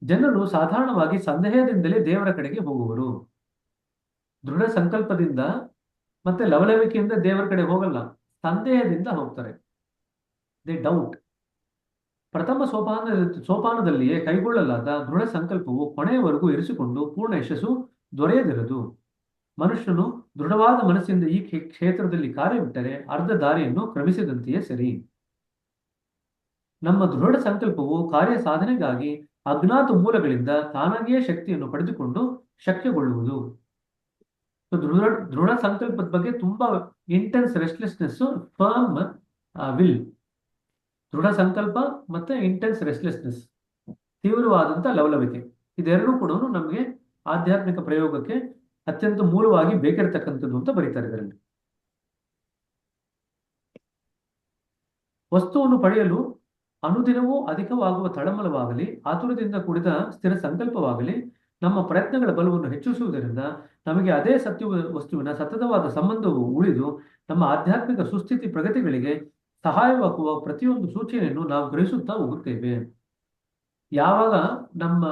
ಜನರು ಸಾಧಾರಣವಾಗಿ ಸಂದೇಹದಿಂದಲೇ ದೇವರ ಕಡೆಗೆ ಹೋಗುವರು. ದೃಢ ಸಂಕಲ್ಪದಿಂದ ಮತ್ತೆ ಲವಲವಿಕೆಯಿಂದ ದೇವರ ಕಡೆ ಹೋಗಲ್ಲ, ಸಂದೇಹದಿಂದ ಹೋಗ್ತಾರೆ. They doubt. ಪ್ರಥಮ ಸೋಪಾನದಲ್ಲಿಯೇ ಕೈಗೊಳ್ಳಲಾದ ದೃಢ ಸಂಕಲ್ಪವು ಕೊನೆಯವರೆಗೂ ಇರಿಸಿಕೊಂಡು ಪೂರ್ಣ ಯಶಸ್ಸು ದೊರೆಯದಿರದು. ಮನುಷ್ಯನು ದೃಢವಾದ ಮನಸ್ಸಿಂದ ಈ ಕ್ಷೇತ್ರದಲ್ಲಿ ಕಾರ್ಯವಿಟ್ಟರೆ ಅರ್ಧ ದಾರಿಯನ್ನು ಕ್ರಮಿಸಿದಂತೆಯೇ ಸರಿ. ನಮ್ಮ ದೃಢ ಸಂಕಲ್ಪವು ಕಾರ್ಯ ಸಾಧನೆಗಾಗಿ ಅಜ್ಞಾತ ಮೂಲಗಳಿಂದ ತಾನಾಗಿಯೇ ಶಕ್ತಿಯನ್ನು ಪಡೆದುಕೊಂಡು ಶಕ್ಯಗೊಳ್ಳುವುದು. ದೃಢ ಸಂಕಲ್ಪದ ಬಗ್ಗೆ ತುಂಬಾ ಇಂಟೆನ್ಸ್ ರೆಸ್ಟ್ಲೆಸ್ನೆಸ್, ಫರ್ಮ್ ವಿಲ್ ದೃಢ ಸಂಕಲ್ಪ ಮತ್ತೆ ಇಂಟೆನ್ಸ್ ರೆಸ್ಟ್ಲೆಸ್ನೆಸ್, ತೀವ್ರವಾದಂತ ಲವಲವಿಕೆ, ಇದೆರಡೂ ಕೂಡ ನಮಗೆ ಆಧ್ಯಾತ್ಮಿಕ ಪ್ರಯೋಗಕ್ಕೆ ಅತ್ಯಂತ ಮೂಲವಾಗಿ ಬೇಕಿರತಕ್ಕಂಥದ್ದು ಅಂತ ಬರೀತಾರೆ ಇದರಲ್ಲಿ. ವಸ್ತುವನ್ನು ಪಡೆಯಲು ಅನುದಿನವೂ ಅಧಿಕವಾಗುವ ತಳಮಳವಾಗಲಿ, ಆತುರದಿಂದ ಕೂಡಿದ ಸ್ಥಿರ ಸಂಕಲ್ಪವಾಗಲಿ ನಮ್ಮ ಪ್ರಯತ್ನಗಳ ಬಲವನ್ನು ಹೆಚ್ಚಿಸುವುದರಿಂದ ನಮಗೆ ಅದೇ ವಸ್ತುವಿನ ಸತತವಾದ ಸಂಬಂಧವು ಉಳಿದು ನಮ್ಮ ಆಧ್ಯಾತ್ಮಿಕ ಸುಸ್ಥಿತಿ ಪ್ರಗತಿಗಳಿಗೆ ಸಹಾಯವಾಗುವ ಪ್ರತಿಯೊಂದು ಸೂಚನೆಯನ್ನು ನಾವು ಗ್ರಹಿಸುತ್ತಾ ಹೋಗುತ್ತೇವೆ. ಯಾವಾಗ ನಮ್ಮ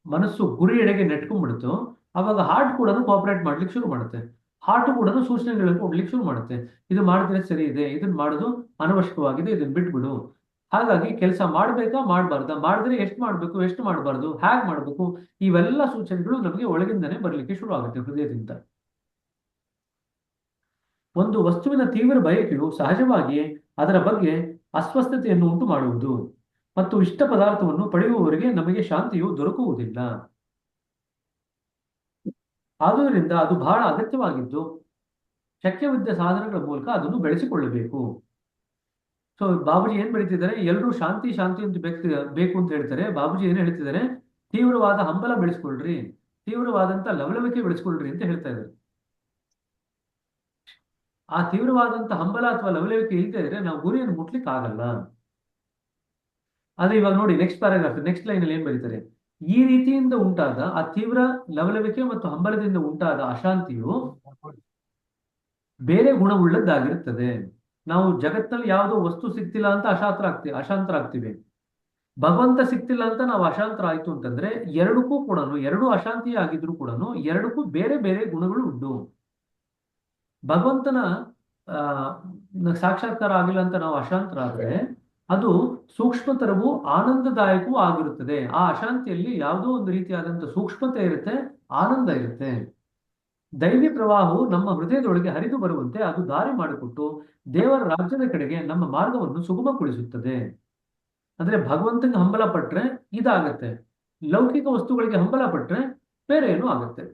ಮನಸ್ಸು ಗುರಿಯೆಡೆಗೆ ನೆಟ್ಕೊಂಡ್ಬಿಡುತ್ತೋ ಅವಾಗ ಹಾರ್ಟ್ ಕೂಡ ಕೋಆಪರೇಟ್ ಮಾಡ್ಲಿಕ್ಕೆ ಶುರು ಮಾಡುತ್ತೆ. ಹಾರ್ಟ್ ಕೂಡ ಸೂಚನೆಗಳನ್ನು ಕೊಡ್ಲಿಕ್ಕೆ ಶುರು ಮಾಡುತ್ತೆ. ಇದು ಮಾಡಿದ್ರೆ ಸರಿ ಇದೆ, ಇದನ್ನ ಮಾಡೋದು ಅನವಶ್ಯಕವಾಗಿದೆ, ಇದನ್ನ ಬಿಟ್ಬಿಡು. ಹಾಗಾಗಿ ಕೆಲಸ ಮಾಡ್ಬೇಕಾ ಮಾಡಬಾರ್ದಾ, ಮಾಡಿದ್ರೆ ಎಷ್ಟು ಮಾಡ್ಬೇಕು ಎಷ್ಟು ಮಾಡಬಾರ್ದು, ಹೇಗೆ ಮಾಡ್ಬೇಕು, ಇವೆಲ್ಲ ಸೂಚನೆಗಳು ನಮಗೆ ಒಳಗಿಂದನೇ ಬರ್ಲಿಕ್ಕೆ ಶುರು ಆಗುತ್ತೆ ಹೃದಯದಿಂದ. ಒಂದು ವಸ್ತುವಿನ ತೀವ್ರ ಬಯಕೆಯು ಸಹಜವಾಗಿಯೇ ಅದರ ಬಗ್ಗೆ ಅಸ್ವಸ್ಥತೆಯನ್ನು ಉಂಟು ಮಾಡುವುದು ಮತ್ತು ಇಷ್ಟ ಪದಾರ್ಥವನ್ನು ಪಡೆಯುವವರೆಗೆ ನಮಗೆ ಶಾಂತಿಯು ದೊರಕುವುದಿಲ್ಲ. ಆದುದರಿಂದ ಅದು ಬಹಳ ಅಗತ್ಯವಾಗಿದ್ದು ಶಕ್ಯವಿದ್ದ ಸಾಧನಗಳ ಮೂಲಕ ಅದನ್ನು ಬೆಳೆಸಿಕೊಳ್ಳಬೇಕು. ಸೊ ಬಾಬುಜಿ ಏನ್ ಬರೀತಿದ್ದಾರೆ, ಎಲ್ಲರೂ ಶಾಂತಿ ಶಾಂತಿ ಅಂತ ಬೇಕು ಅಂತ ಹೇಳ್ತಾರೆ. ಬಾಬುಜಿ ಏನ್ ಹೇಳ್ತಿದ್ದಾರೆ, ತೀವ್ರವಾದ ಹಂಬಲ ಬೆಳೆಸ್ಕೊಳ್ರಿ, ತೀವ್ರವಾದಂತ ಲವಲವಿಕೆ ಬೆಳೆಸ್ಕೊಳ್ರಿ ಅಂತ ಹೇಳ್ತಾ ಇದ್ದಾರೆ. ಆ ತೀವ್ರವಾದಂತ ಹಂಬಲ ಅಥವಾ ಲವಲವಿಕೆ ಇಲ್ಲದೆ ಇದ್ರೆ ನಾವು ಗುರಿಯನ್ನು ಮುಟ್ಲಿಕ್ಕೆ ಆಗಲ್ಲ. ಆದ್ರೆ ಇವಾಗ ನೋಡಿ ನೆಕ್ಸ್ಟ್ ಪ್ಯಾರಾಗ್ರಾಫ್, ನೆಕ್ಸ್ಟ್ ಲೈನ್ ಅಲ್ಲಿ ಏನ್ ಬರೀತಾರೆ, ಈ ರೀತಿಯಿಂದ ಉಂಟಾದ ಆ ತೀವ್ರ ಲವಲವಿಕೆ ಮತ್ತು ಹಂಬಲದಿಂದ ಉಂಟಾದ ಅಶಾಂತಿಯು ಬೇರೆ ಗುಣವುಳ್ಳದ್ದಾಗಿರುತ್ತದೆ. ನಾವು ಜಗತ್ತಿನಲ್ಲಿ ಯಾವುದೋ ವಸ್ತು ಸಿಗ್ತಿಲ್ಲ ಅಂತ ಅಶಾಂತರಾಗ್ತೀವಿ. ಭಗವಂತ ಸಿಗ್ತಿಲ್ಲ ಅಂತ ನಾವು ಅಶಾಂತರ ಆಯ್ತು ಅಂತಂದ್ರೆ ಎರಡಕ್ಕೂ ಕೂಡ, ಎರಡು ಅಶಾಂತಿ ಆಗಿದ್ರು ಕೂಡ ಎರಡಕ್ಕೂ ಬೇರೆ ಬೇರೆ ಗುಣಗಳು ಉಂಟು. ಭಗವಂತನ ಸಾಕ್ಷಾತ್ಕಾರ ಆಗಿಲ್ಲ ಅಂತ ನಾವು ಅಶಾಂತರಾದ್ರೆ ಅದು ಸೂಕ್ಷ್ಮತರವೂ ಆನಂದದಾಯಕವೂ ಆಗಿರುತ್ತದೆ. ಆ ಅಶಾಂತಿಯಲ್ಲಿ ಯಾವುದೋ ಒಂದು ರೀತಿಯಾದಂತಹ ಸೂಕ್ಷ್ಮತೆ ಇರುತ್ತೆ, ಆನಂದ ಇರುತ್ತೆ. ದೈವಿ ಪ್ರವಾಹವು ನಮ್ಮ ಹೃದಯದೊಳಗೆ ಹರಿದು ಬರುವಂತೆ ಅದು ದಾರಿ ಮಾಡಿಕೊಟ್ಟು ದೇವರ ರಾಜ್ಯದ ಕಡೆಗೆ ನಮ್ಮ ಮಾರ್ಗವನ್ನು ಸುಗಮಗೊಳಿಸುತ್ತದೆ. ಅಂದ್ರೆ ಭಗವಂತನಿಗೆ ಹಂಬಲ ಪಟ್ರೆ ಇದಾಗತ್ತೆ, ಲೌಕಿಕ ವಸ್ತುಗಳಿಗೆ ಹಂಬಲ ಪಟ್ರೆ ಬೇರೆ ಏನೂ ಆಗತ್ತೆ.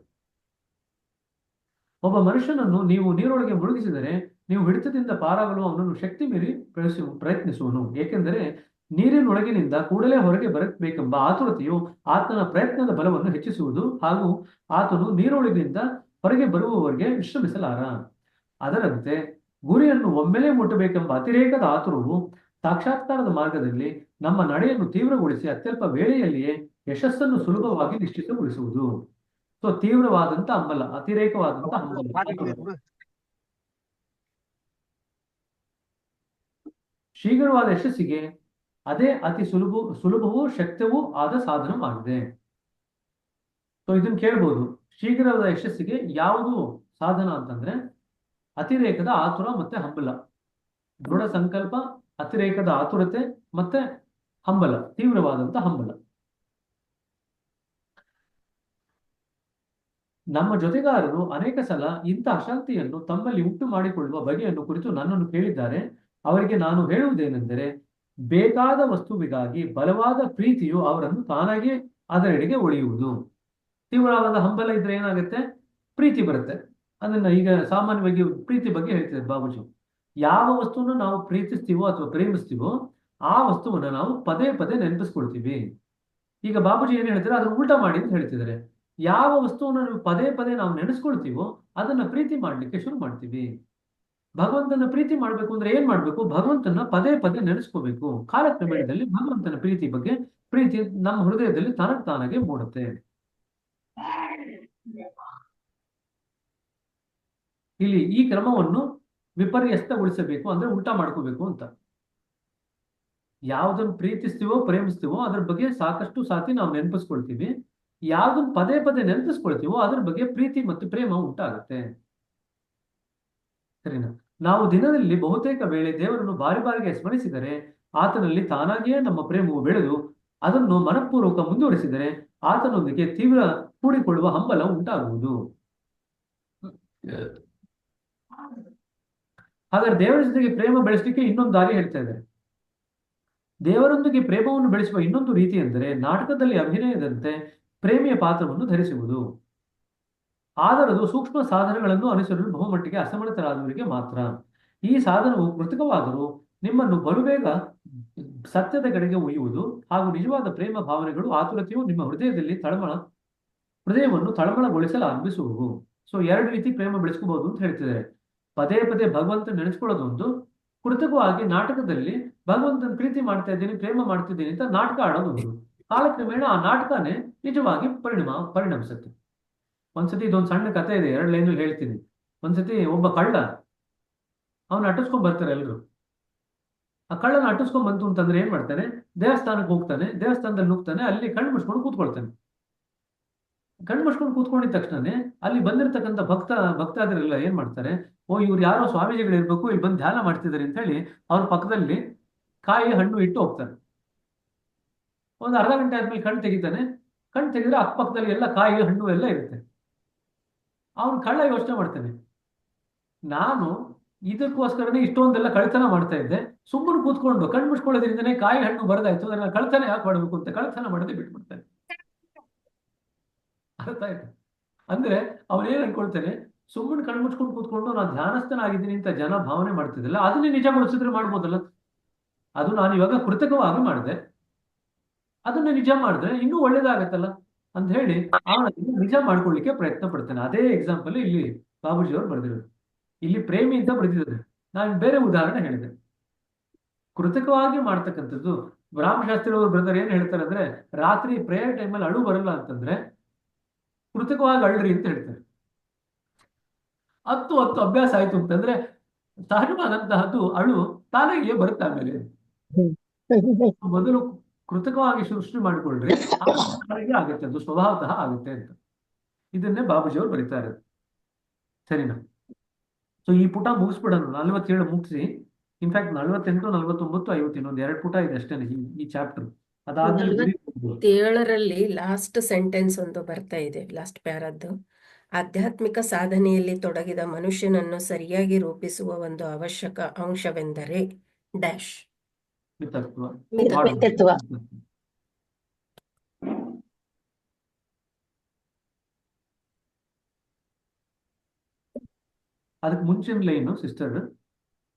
ಒಬ್ಬ ಮನುಷ್ಯನನ್ನು ನೀವು ನೀರೊಳಗೆ ಮುಳುಗಿಸಿದರೆ ನೀವು ಹಿಡಿತದಿಂದ ಪಾರಾಗಲು ಅವನನ್ನು ಶಕ್ತಿ ಮೀರಿ ಪ್ರಯತ್ನಿಸುವನು. ಏಕೆಂದರೆ ನೀರಿನೊಳಗಿನಿಂದ ಕೂಡಲೇ ಹೊರಗೆ ಬರಬೇಕೆಂಬ ಆತುರತೆಯು ಆತನ ಪ್ರಯತ್ನದ ಬಲವನ್ನು ಹೆಚ್ಚಿಸುವುದು ಹಾಗೂ ಆತನು ನೀರೊಳಗಿನಿಂದ ಹೊರಗೆ ಬರುವವರೆಗೆ ವಿಶ್ರಮಿಸಲಾರ. ಅದರಂತೆ ಗುರಿಯನ್ನು ಒಮ್ಮೆಲೇ ಮುಟ್ಟಬೇಕೆಂಬ ಅತಿರೇಕದ ಆತುರವು ಸಾಕ್ಷಾತ್ಕಾರದ ಮಾರ್ಗದಲ್ಲಿ ನಮ್ಮ ನಡೆಯನ್ನು ತೀವ್ರಗೊಳಿಸಿ ಅತ್ಯಲ್ಪ ವೇಳೆಯಲ್ಲಿಯೇ ಯಶಸ್ಸನ್ನು ಸುಲಭವಾಗಿ ನಿಶ್ಚಿತಗೊಳಿಸುವುದು. ಸೊ ತೀವ್ರವಾದಂತ ಹಂಬಲ, ಅತಿರೇಕವಾದಂತ ಹಂಬಲ, ಶೀಘ್ರವಾದ ಯಶಸ್ಸಿಗೆ ಅದೇ ಅತಿ ಸುಲಭವೂ ಶಕ್ತವೂ ಆದ ಸಾಧನವಾಗಿದೆ. ಸೊ ಇದನ್ನ ಕೇಳ್ಬೋದು, ಶೀಘ್ರವಾದ ಯಶಸ್ಸಿಗೆ ಯಾವುದು ಸಾಧನ ಅಂತಂದ್ರೆ ಅತಿರೇಕದ ಆತುರ ಮತ್ತೆ ಹಂಬಲ. ದೃಢ ಸಂಕಲ್ಪ, ಅತಿರೇಕದ ಆತುರತೆ ಮತ್ತೆ ಹಂಬಲ, ತೀವ್ರವಾದಂತ ಹಂಬಲ. ನಮ್ಮ ಜೊತೆಗಾರರು ಅನೇಕ ಸಲ ಇಂಥ ಅಶಾಂತಿಯನ್ನು ತಮ್ಮಲ್ಲಿ ಉಂಟು ಮಾಡಿಕೊಳ್ಳುವ ಬಗೆಯನ್ನು ಕುರಿತು ನನ್ನನ್ನು ಕೇಳಿದ್ದಾರೆ. ಅವರಿಗೆ ನಾನು ಹೇಳುವುದೇನೆಂದರೆ, ಬೇಕಾದ ವಸ್ತುವಿಗಾಗಿ ಬಲವಾದ ಪ್ರೀತಿಯು ಅವರನ್ನು ತಾನಾಗಿ ಅದರೆಡೆಗೆ ಒಳೆಯುವುದು. ತೀವ್ರವಾದ ಹಂಬಲ ಇದ್ರೆ ಏನಾಗುತ್ತೆ, ಪ್ರೀತಿ ಬರುತ್ತೆ. ಅದನ್ನ ಈಗ ಸಾಮಾನ್ಯವಾಗಿ ಪ್ರೀತಿ ಬಗ್ಗೆ ಹೇಳ್ತಿದ್ದಾರೆ ಬಾಬುಜಿ. ಯಾವ ವಸ್ತುವನ್ನು ನಾವು ಪ್ರೀತಿಸ್ತೀವೋ ಅಥವಾ ಪ್ರೇಮಿಸ್ತೀವೋ ಆ ವಸ್ತುವನ್ನ ನಾವು ಪದೇ ಪದೇ ನೆನಪಿಸ್ಕೊಳ್ತೀವಿ. ಈಗ ಬಾಬುಜಿ ಏನ್ ಹೇಳ್ತಾರೆ, ಅದನ್ನ ಉಲ್ಟಾ ಮಾಡಿ ಅಂತ ಹೇಳ್ತಿದ್ದಾರೆ. ಯಾವ ವಸ್ತುವನ್ನು ನಾವು ಪದೇ ಪದೇ ನಾವು ನೆನೆಸ್ಕೊಳ್ತೀವೋ ಅದನ್ನ ಪ್ರೀತಿ ಮಾಡ್ಲಿಕ್ಕೆ ಶುರು ಮಾಡ್ತೀವಿ. ಭಗವಂತನ ಪ್ರೀತಿ ಮಾಡ್ಬೇಕು ಅಂದ್ರೆ ಏನ್ ಮಾಡ್ಬೇಕು, ಭಗವಂತನ ಪದೇ ಪದೇ ನೆನೆಸ್ಕೋಬೇಕು. ಕಾಲಕ್ರಮೇಣದಲ್ಲಿ ಭಗವಂತನ ಪ್ರೀತಿ ನಮ್ಮ ಹೃದಯದಲ್ಲಿ ತಾನಾಗೆ ಮೂಡುತ್ತೆ. ಇಲ್ಲಿ ಈ ಕ್ರಮವನ್ನು ವಿಪರ್ಯಸ್ತಗೊಳಿಸಬೇಕು ಅಂದ್ರೆ ಉಲ್ಟಾ ಮಾಡ್ಕೋಬೇಕು ಅಂತ. ಯಾವ್ದನ್ನು ಪ್ರೀತಿಸ್ತೀವೋ ಪ್ರೇಮಿಸ್ತೀವೋ ಅದ್ರ ಬಗ್ಗೆ ಸಾಕಷ್ಟು ಸಾತಿ ನಾವು ನೆನಪಿಸ್ಕೊಳ್ತೀವಿ. ಯಾವ್ದನ್ನು ಪದೇ ಪದೇ ನೆನಪಿಸ್ಕೊಳ್ತೀವೋ ಅದ್ರ ಬಗ್ಗೆ ಪ್ರೀತಿ ಮತ್ತು ಪ್ರೇಮ ಉಂಟಾಗುತ್ತೆ. ಸರಿನಾ? ನಾವು ದಿನದಲ್ಲಿ ಬಹುತೇಕ ವೇಳೆ ದೇವರನ್ನು ಬಾರಿ ಬಾರಿಗೆ ಸ್ಮರಿಸಿದರೆ ಆತನಲ್ಲಿ ತಾನಾಗಿಯೇ ನಮ್ಮ ಪ್ರೇಮವು ಬೆಳೆದು ಅದನ್ನು ಮನಪೂರ್ವಕ ಮುಂದುವರಿಸಿದರೆ ಆತನೊಂದಿಗೆ ತೀವ್ರ ಕೂಡಿಕೊಳ್ಳುವ ಹಂಬಲ ಉಂಟಾಗುವುದು. ಹಾಗಾದ್ರೆ ದೇವರ ಜೊತೆಗೆ ಪ್ರೇಮ ಬೆಳೆಸಲಿಕ್ಕೆ ಇನ್ನೊಂದು ದಾರಿ ಹೇಳ್ತಾ ಇದ್ದಾರೆ. ದೇವರೊಂದಿಗೆ ಪ್ರೇಮವನ್ನು ಬೆಳೆಸುವ ಇನ್ನೊಂದು ರೀತಿ ಎಂದರೆ ನಾಟಕದಲ್ಲಿ ಅಭಿನಯದಂತೆ ಪ್ರೇಮಿಯ ಪಾತ್ರವನ್ನು ಧರಿಸುವುದು. ಆದರದು ಸೂಕ್ಷ್ಮ ಸಾಧನಗಳನ್ನು ಅನುಸರಿಸಲು ಬಹುಮಟ್ಟಿಗೆ ಅಸಮರ್ಥರಾದವರಿಗೆ ಮಾತ್ರ. ಈ ಸಾಧನವು ಕೃತಕವಾದರೂ ನಿಮ್ಮನ್ನು ಬಲುಬೇಗ ಸತ್ಯದ ಕಡೆಗೆ ಒಯ್ಯುವುದು ಹಾಗೂ ನಿಜವಾದ ಪ್ರೇಮ ಭಾವನೆಗಳು ಆತುರತೆಯು ನಿಮ್ಮ ಹೃದಯವನ್ನು ತಳಮಳಗೊಳಿಸಲು ಆರಂಭಿಸುವುದು. ಸೊ 2 ರೀತಿ ಪ್ರೇಮ ಬೆಳೆಸ್ಕೋಬಹುದು ಅಂತ ಹೇಳ್ತಿದ್ದಾರೆ. ಪದೇ ಪದೇ ಭಗವಂತ ನೆನೆಸ್ಕೊಳ್ಳೋದು ಒಂದು, ಕೃತಕವಾಗಿ ನಾಟಕದಲ್ಲಿ ಭಗವಂತನ ಪ್ರೀತಿ ಮಾಡ್ತಾ ಇದ್ದೀನಿ, ಪ್ರೇಮ ಮಾಡ್ತಿದ್ದೀನಿ ಅಂತ ನಾಟಕ ಆಡೋದು ಒಂದು. ಕಾಲಕ್ರಮೇಣ ಆ ನಾಟಕನೇ ನಿಜವಾಗಿ ಪರಿಣಮಿಸುತ್ತೆ. ಒಂದ್ಸತಿ ಇದೊಂದು ಸಣ್ಣ ಕಥೆ ಇದೆ, 2 ಲೈನಲ್ಲಿ ಹೇಳ್ತೀನಿ. ಒಂದ್ಸತಿ ಒಬ್ಬ ಕಳ್ಳ, ಅವನು ಅಟ್ಟಿಸ್ಕೊಂಡ್ ಬರ್ತಾರೆ ಎಲ್ರು. ಆ ಕಳ್ಳನ ಅಟ್ಟಿಸ್ಕೊಂಡ್ ಬಂತು ಅಂತಂದ್ರೆ ಏನ್ ಮಾಡ್ತಾನೆ, ದೇವಸ್ಥಾನಕ್ಕೆ ಹೋಗ್ತಾನೆ, ದೇವಸ್ಥಾನದಲ್ಲಿ ನುಗ್ತಾನೆ, ಅಲ್ಲಿ ಕಣ್ಣು ಮುಚ್ಕೊಂಡು ಕೂತ್ಕೊಳ್ತಾನೆ. ಕಣ್ಣು ಮುಚ್ಕೊಂಡು ಕೂತ್ಕೊಂಡಿದ ತಕ್ಷಣನೇ ಅಲ್ಲಿ ಬಂದಿರತಕ್ಕಂಥ ಭಕ್ತಾದಿರೆಲ್ಲ ಏನ್ ಮಾಡ್ತಾರೆ, ಓ ಇವ್ರು ಯಾರೋ ಸ್ವಾಮೀಜಿಗಳಿರ್ಬೇಕು, ಇಲ್ಲಿ ಬಂದು ಧ್ಯಾನ ಮಾಡ್ತಿದ್ದಾರೆ ಅಂತ ಹೇಳಿ ಅವ್ರ ಪಕ್ಕದಲ್ಲಿ ಕಾಯಿ ಹಣ್ಣು ಇಟ್ಟು ಹೋಗ್ತಾರೆ. ಒಂದು ಅರ್ಧ ಗಂಟೆ ಆದ್ಮೇಲೆ ಕಣ್ಣು ತೆಗಿತಾನೆ. ಕಣ್ಣು ತೆಗೆದ್ರೆ ಅಕ್ಕಪಕ್ಕದಲ್ಲಿ ಎಲ್ಲ ಕಾಯಿ ಹಣ್ಣು ಎಲ್ಲ ಇರುತ್ತೆ. ಅವನು ಕಳ್ಳ ಯೋಚನೆ ಮಾಡ್ತಾನೆ, ನಾನು ಇದಕ್ಕೋಸ್ಕರನೇ ಇಷ್ಟೊಂದೆಲ್ಲ ಕಳ್ತನ ಮಾಡ್ತಾ ಇದ್ದೆ, ಸುಮ್ಮನೆ ಕೂತ್ಕೊಂಡು ಕಣ್ಣು ಮುಚ್ಕೊಳ್ಳೋದ್ರಿಂದನೇ ಕಾಯಿ ಹಣ್ಣು ಬರದಾಯ್ತು, ಅದನ್ನ ಕಳ್ತನ ಯಾಕೆ ಮಾಡಬೇಕು ಅಂತ ಕಳ್ತನ ಮಾಡದೆ ಬಿಟ್ಬಿಡ್ತಾನೆ. ಅರ್ಥ ಆಯ್ತು? ಅಂದ್ರೆ ಅವನೇನ್ ಅನ್ಕೊಳ್ತಾನೆ, ಸುಮ್ಮನೆ ಕಣ್ಣು ಮುಚ್ಕೊಂಡು ಕೂತ್ಕೊಂಡು ನಾನು ಧ್ಯಾನಸ್ಥನಾಗಿದ್ದೀನಿ ಅಂತ ಜನ ಭಾವನೆ ಮಾಡ್ತಿದ್ದಲ್ಲ, ಅದನ್ನೇ ನಿಜಗೊಳಿಸಿದ್ರೆ ಮಾಡ್ಬೋದಲ್ಲ. ಅದು ನಾನು ಇವಾಗ ಕೃತಕವಾಗಿ ಮಾಡಿದೆ, ಅದನ್ನ ನಿಜ ಮಾಡಿದ್ರೆ ಇನ್ನೂ ಒಳ್ಳೇದಾಗತ್ತಲ್ಲ ಅಂತ ಹೇಳಿ ಅವನ ನಿಜ ಮಾಡ್ಕೊಳ್ಳಿಕ್ಕೆ ಪ್ರಯತ್ನ ಪಡ್ತಾನೆ. ಅದೇ ಎಕ್ಸಾಂಪಲ್ ಇಲ್ಲಿ ಬಾಬೂಜಿ ಅವರು ಬರೆದಿರೋದು. ಇಲ್ಲಿ ಪ್ರೇಮಿ ಅಂತ ಬರೆದಿದ್ದಾರೆ, ನಾನು ಬೇರೆ ಉದಾಹರಣೆ ಹೇಳಿದೆ. ಕೃತಕವಾಗಿ ಮಾಡ್ತಕ್ಕಂಥದ್ದು, ರಾಮಶಾಸ್ತ್ರಿ ಅವರು ಬ್ರದರ್ ಏನ್ ಹೇಳ್ತಾರೆ ಅಂದ್ರೆ, ರಾತ್ರಿ ಪ್ರೇಯರ್ ಟೈಮಲ್ಲಿ ಅಳು ಬರಲ್ಲ ಅಂತಂದ್ರೆ ಕೃತಕವಾಗಿ ಅಳ್ರಿ ಅಂತ ಹೇಳ್ತಾರೆ. ಹತ್ತು ಅಭ್ಯಾಸ ಆಯ್ತು ಅಂತಂದ್ರೆ ಸಹಜವಾದಂತಹದ್ದು ಅಳು ತಾನಾಗಿಯೇ ಬರುತ್ತೆ. ಆಮೇಲೆ ಮೊದಲು ಕೃತಕವಾಗಿ ಸೃಷ್ಟಿ ಮಾಡಿಕೊಳ್ಳ್ರಿ, ಆಗುತ್ತೆ, ಅದು ಸ್ವಭಾವತಃ ಆಗುತ್ತೆ ಅಂತ. ಇದನ್ನೇ ಬಾಬೂಜಿ ಅವರು ಬರೀತಾರೆ. ಸರಿನಾ? ಸೊ ಈ ಪುಟ ಮುಗಿಸ್ಬಿಡೋಣ, 47 ಮುಗಿಸಿ. ಇನ್ಫ್ಯಾಕ್ಟ್ 48, 49, 50 ಇನ್ನೊಂದು 2 ಪುಟ ಇದೆ ಅಷ್ಟೇ ಈ ಚಾಪ್ಟರ್. ಅದಾದ್ಮೇಲೆ 47ರಲ್ಲಿ ಲಾಸ್ಟ್ ಸೆಂಟೆನ್ಸ್ ಒಂದು ಬರ್ತಾ ಇದೆ, ಲಾಸ್ಟ್ ಪ್ಯಾರದ್ದು. ಆಧ್ಯಾತ್ಮಿಕ ಸಾಧನೆಯಲ್ಲಿ ತೊಡಗಿದ ಮನುಷ್ಯನನ್ನು ಸರಿಯಾಗಿ ರೂಪಿಸುವ ಒಂದು ಅವಶ್ಯಕ ಅಂಶವೆಂದರೆ ಡ್ಯಾಶ್ ಮಿತತ್ವ. ಮಿತತ್ವ. ಅದಕ್ಕೆ ಮುಂಚಿನ ಲೈನು ಸಿಸ್ಟರ್,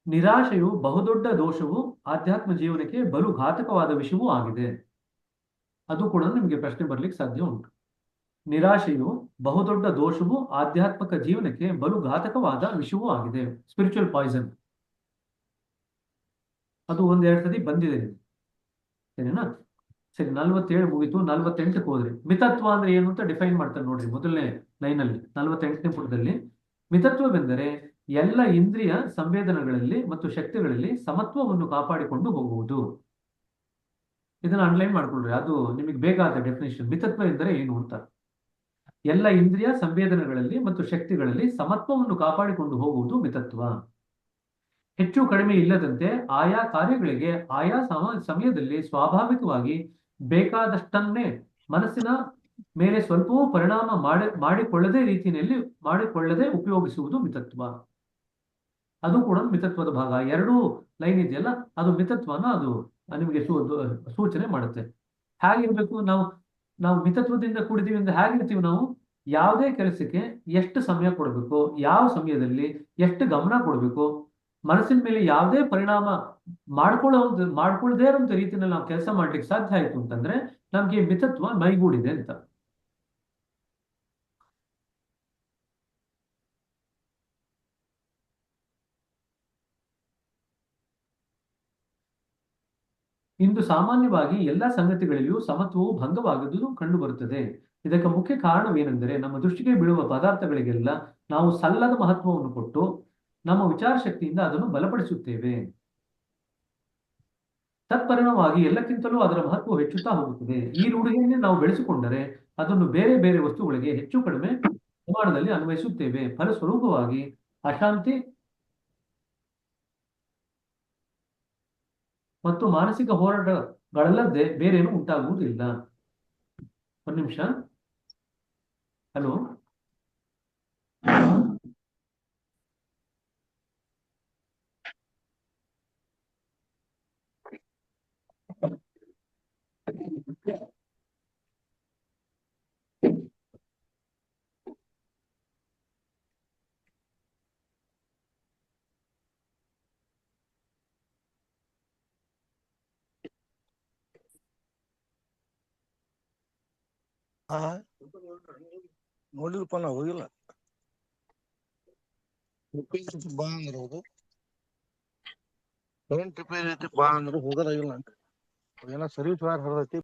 ನಿರಾಶೆಯು ಬಹುದೊಡ್ಡ ದೋಷವು ಆಧ್ಯಾತ್ಮ ಜೀವನಕ್ಕೆ ಬಲು ಘಾತಕವಾದ ವಿಷಯವೂ ಆಗಿದೆ. ಅದು ಕೂಡ ನಿಮಗೆ ಪ್ರಶ್ನೆ ಬರ್ಲಿಕ್ಕೆ ಸಾಧ್ಯ ಉಂಟು. ನಿರಾಶೆಯು ಬಹುದೊಡ್ಡ ದೋಷವು ಆಧ್ಯಾತ್ಮಿಕ ಜೀವನಕ್ಕೆ ಬಲು ಘಾತಕವಾದ ವಿಷಯವೂ ಆಗಿದೆ. Spiritual poison. ಅದು 1-2 ಸತಿ ಬಂದಿದೆ. ಸರಿನಾ? ಸರಿ, 47 ಮುಗಿತು. 48ಕ್ಕೆ ಹೋದ್ರಿ. ಮಿತತ್ವ ಅಂದ್ರೆ ಏನು ಅಂತ ಡಿಫೈನ್ ಮಾಡ್ತಾರೆ ನೋಡ್ರಿ, ಮೊದಲನೇ ಲೈನಲ್ಲಿ 48ನೇ ಪುಟದಲ್ಲಿ. ಮಿತತ್ವವೆಂದರೆ ಎಲ್ಲ ಇಂದ್ರಿಯ ಸಂವೇದನೆಗಳಲ್ಲಿ ಮತ್ತು ಶಕ್ತಿಗಳಲ್ಲಿ ಸಮತ್ವವನ್ನು ಕಾಪಾಡಿಕೊಂಡು ಹೋಗುವುದು. ಇದನ್ನ ಅಂಡರ್ಲೈನ್ ಮಾಡ್ಕೊಳ್ರಿ, ಅದು ನಿಮಗೆ ಬೇಕಾದ ಡೆಫಿನೇಷನ್. ಮಿತತ್ವ ಎಂದರೆ ಏನು ಅಂತ. ಎಲ್ಲ ಇಂದ್ರಿಯ ಸಂವೇದನೆಗಳಲ್ಲಿ ಮತ್ತು ಶಕ್ತಿಗಳಲ್ಲಿ ಸಮತ್ವವನ್ನು ಕಾಪಾಡಿಕೊಂಡು ಹೋಗುವುದು ಮಿತತ್ವ. ಹೆಚ್ಚು ಕಡಿಮೆ ಇಲ್ಲದಂತೆ ಆಯಾ ಕಾರ್ಯಗಳಿಗೆ ಆಯಾ ಸಮಯದಲ್ಲಿ ಸ್ವಾಭಾವಿಕವಾಗಿ ಬೇಕಾದಷ್ಟನ್ನೇ ಮನಸ್ಸಿನ ಮೇಲೆ ಸ್ವಲ್ಪವೂ ಪರಿಣಾಮ ಮಾಡಿಕೊಳ್ಳದೆ ಉಪಯೋಗಿಸುವುದು ಮಿತತ್ವ. ಅದು ಕೂಡ ಮಿತತ್ವದ ಭಾಗ. 2 ಲೈನ್ ಇದೆಯಲ್ಲ, ಅದು ಮಿತತ್ವನ ಅದು ನಿಮಗೆ ಸೂಚನೆ ಮಾಡುತ್ತೆ. ಹೇಗಿರ್ಬೇಕು ನಾವು ಮಿತತ್ವದಿಂದ ಕೂಡಿದೀವಿ ಅಂದ್ರೆ ಹೇಗಿರ್ತೀವಿ ನಾವು? ಯಾವುದೇ ಕೆಲಸಕ್ಕೆ ಎಷ್ಟು ಸಮಯ ಕೊಡಬೇಕು, ಯಾವ ಸಮಯದಲ್ಲಿ ಎಷ್ಟು ಗಮನ ಕೊಡಬೇಕು, ಮನಸ್ಸಿನ ಮೇಲೆ ಯಾವುದೇ ಪರಿಣಾಮ ಮಾಡ್ಕೊಳ್ಳದೇ ಇರೋಂಥ ರೀತಿಯಲ್ಲಿ ನಾವು ಕೆಲಸ ಮಾಡ್ಲಿಕ್ಕೆ ಸಾಧ್ಯ ಆಯ್ತು ಅಂತಂದ್ರೆ ನಮ್ಗೆ ಮಿತತ್ವ ಮೈಗೂಡಿದೆ ಅಂತ. ಇಂದು ಸಾಮಾನ್ಯವಾಗಿ ಎಲ್ಲಾ ಸಂಗತಿಗಳಲ್ಲಿಯೂ ಸಮತ್ವವು ಭಂಗವಾಗುವುದು ಕಂಡು ಬರುತ್ತದೆ. ಇದಕ್ಕೆ ಮುಖ್ಯ ಕಾರಣವೇನೆಂದರೆ ನಮ್ಮ ದೃಷ್ಟಿಗೆ ಬೀಳುವ ಪದಾರ್ಥಗಳಿಗೆಲ್ಲ ನಾವು ಸಲ್ಲದ ಮಹತ್ವವನ್ನು ಕೊಟ್ಟು ನಮ್ಮ ವಿಚಾರ ಶಕ್ತಿಯಿಂದ ಅದನ್ನು ಬಲಪಡಿಸುತ್ತೇವೆ. ತತ್ಪರಿಣಾಮವಾಗಿ ಎಲ್ಲಕ್ಕಿಂತಲೂ ಅದರ ಮಹತ್ವ ಹೆಚ್ಚುತ್ತಾ ಹೋಗುತ್ತದೆ. ಈ ರೂಢಿಯನ್ನೇ ನಾವು ಬೆಳೆಸಿಕೊಂಡರೆ ಅದನ್ನು ಬೇರೆ ಬೇರೆ ವಸ್ತುಗಳಿಗೆ ಹೆಚ್ಚು ಕಡಿಮೆ ಪ್ರಮಾಣದಲ್ಲಿ ಅನ್ವಯಿಸುತ್ತೇವೆ. ಫಲಸ್ವರೂಪವಾಗಿ ಅಶಾಂತಿ ಮತ್ತು ಮಾನಸಿಕ ಹೋರಾಟಗಳಲ್ಲದೆ ಬೇರೇನು ಉಂಟಾಗುವುದಿಲ್ಲ. ಒಂದು ನಿಮಿಷ. ಹಲೋ, ಹಾ ನೋಡಿಲ್ಪ ನಾ ಹೋಗಿಲ್ಲ. ಟ್ರಿಪ್ಪಿಗೆ ಬಾ ಅಂದ್ರೆ ಹೋದು, ಏನ್ ಟ್ರಿಪ್ ಐತಿ ಬಾ ಅಂದ್ರೆ ಹೋಗೋದಾಗಿಲ್ಲ. ಏನೋ ಸರ್ವಿಸ್ ವಾರ್ ಹರಿದೈತಿ.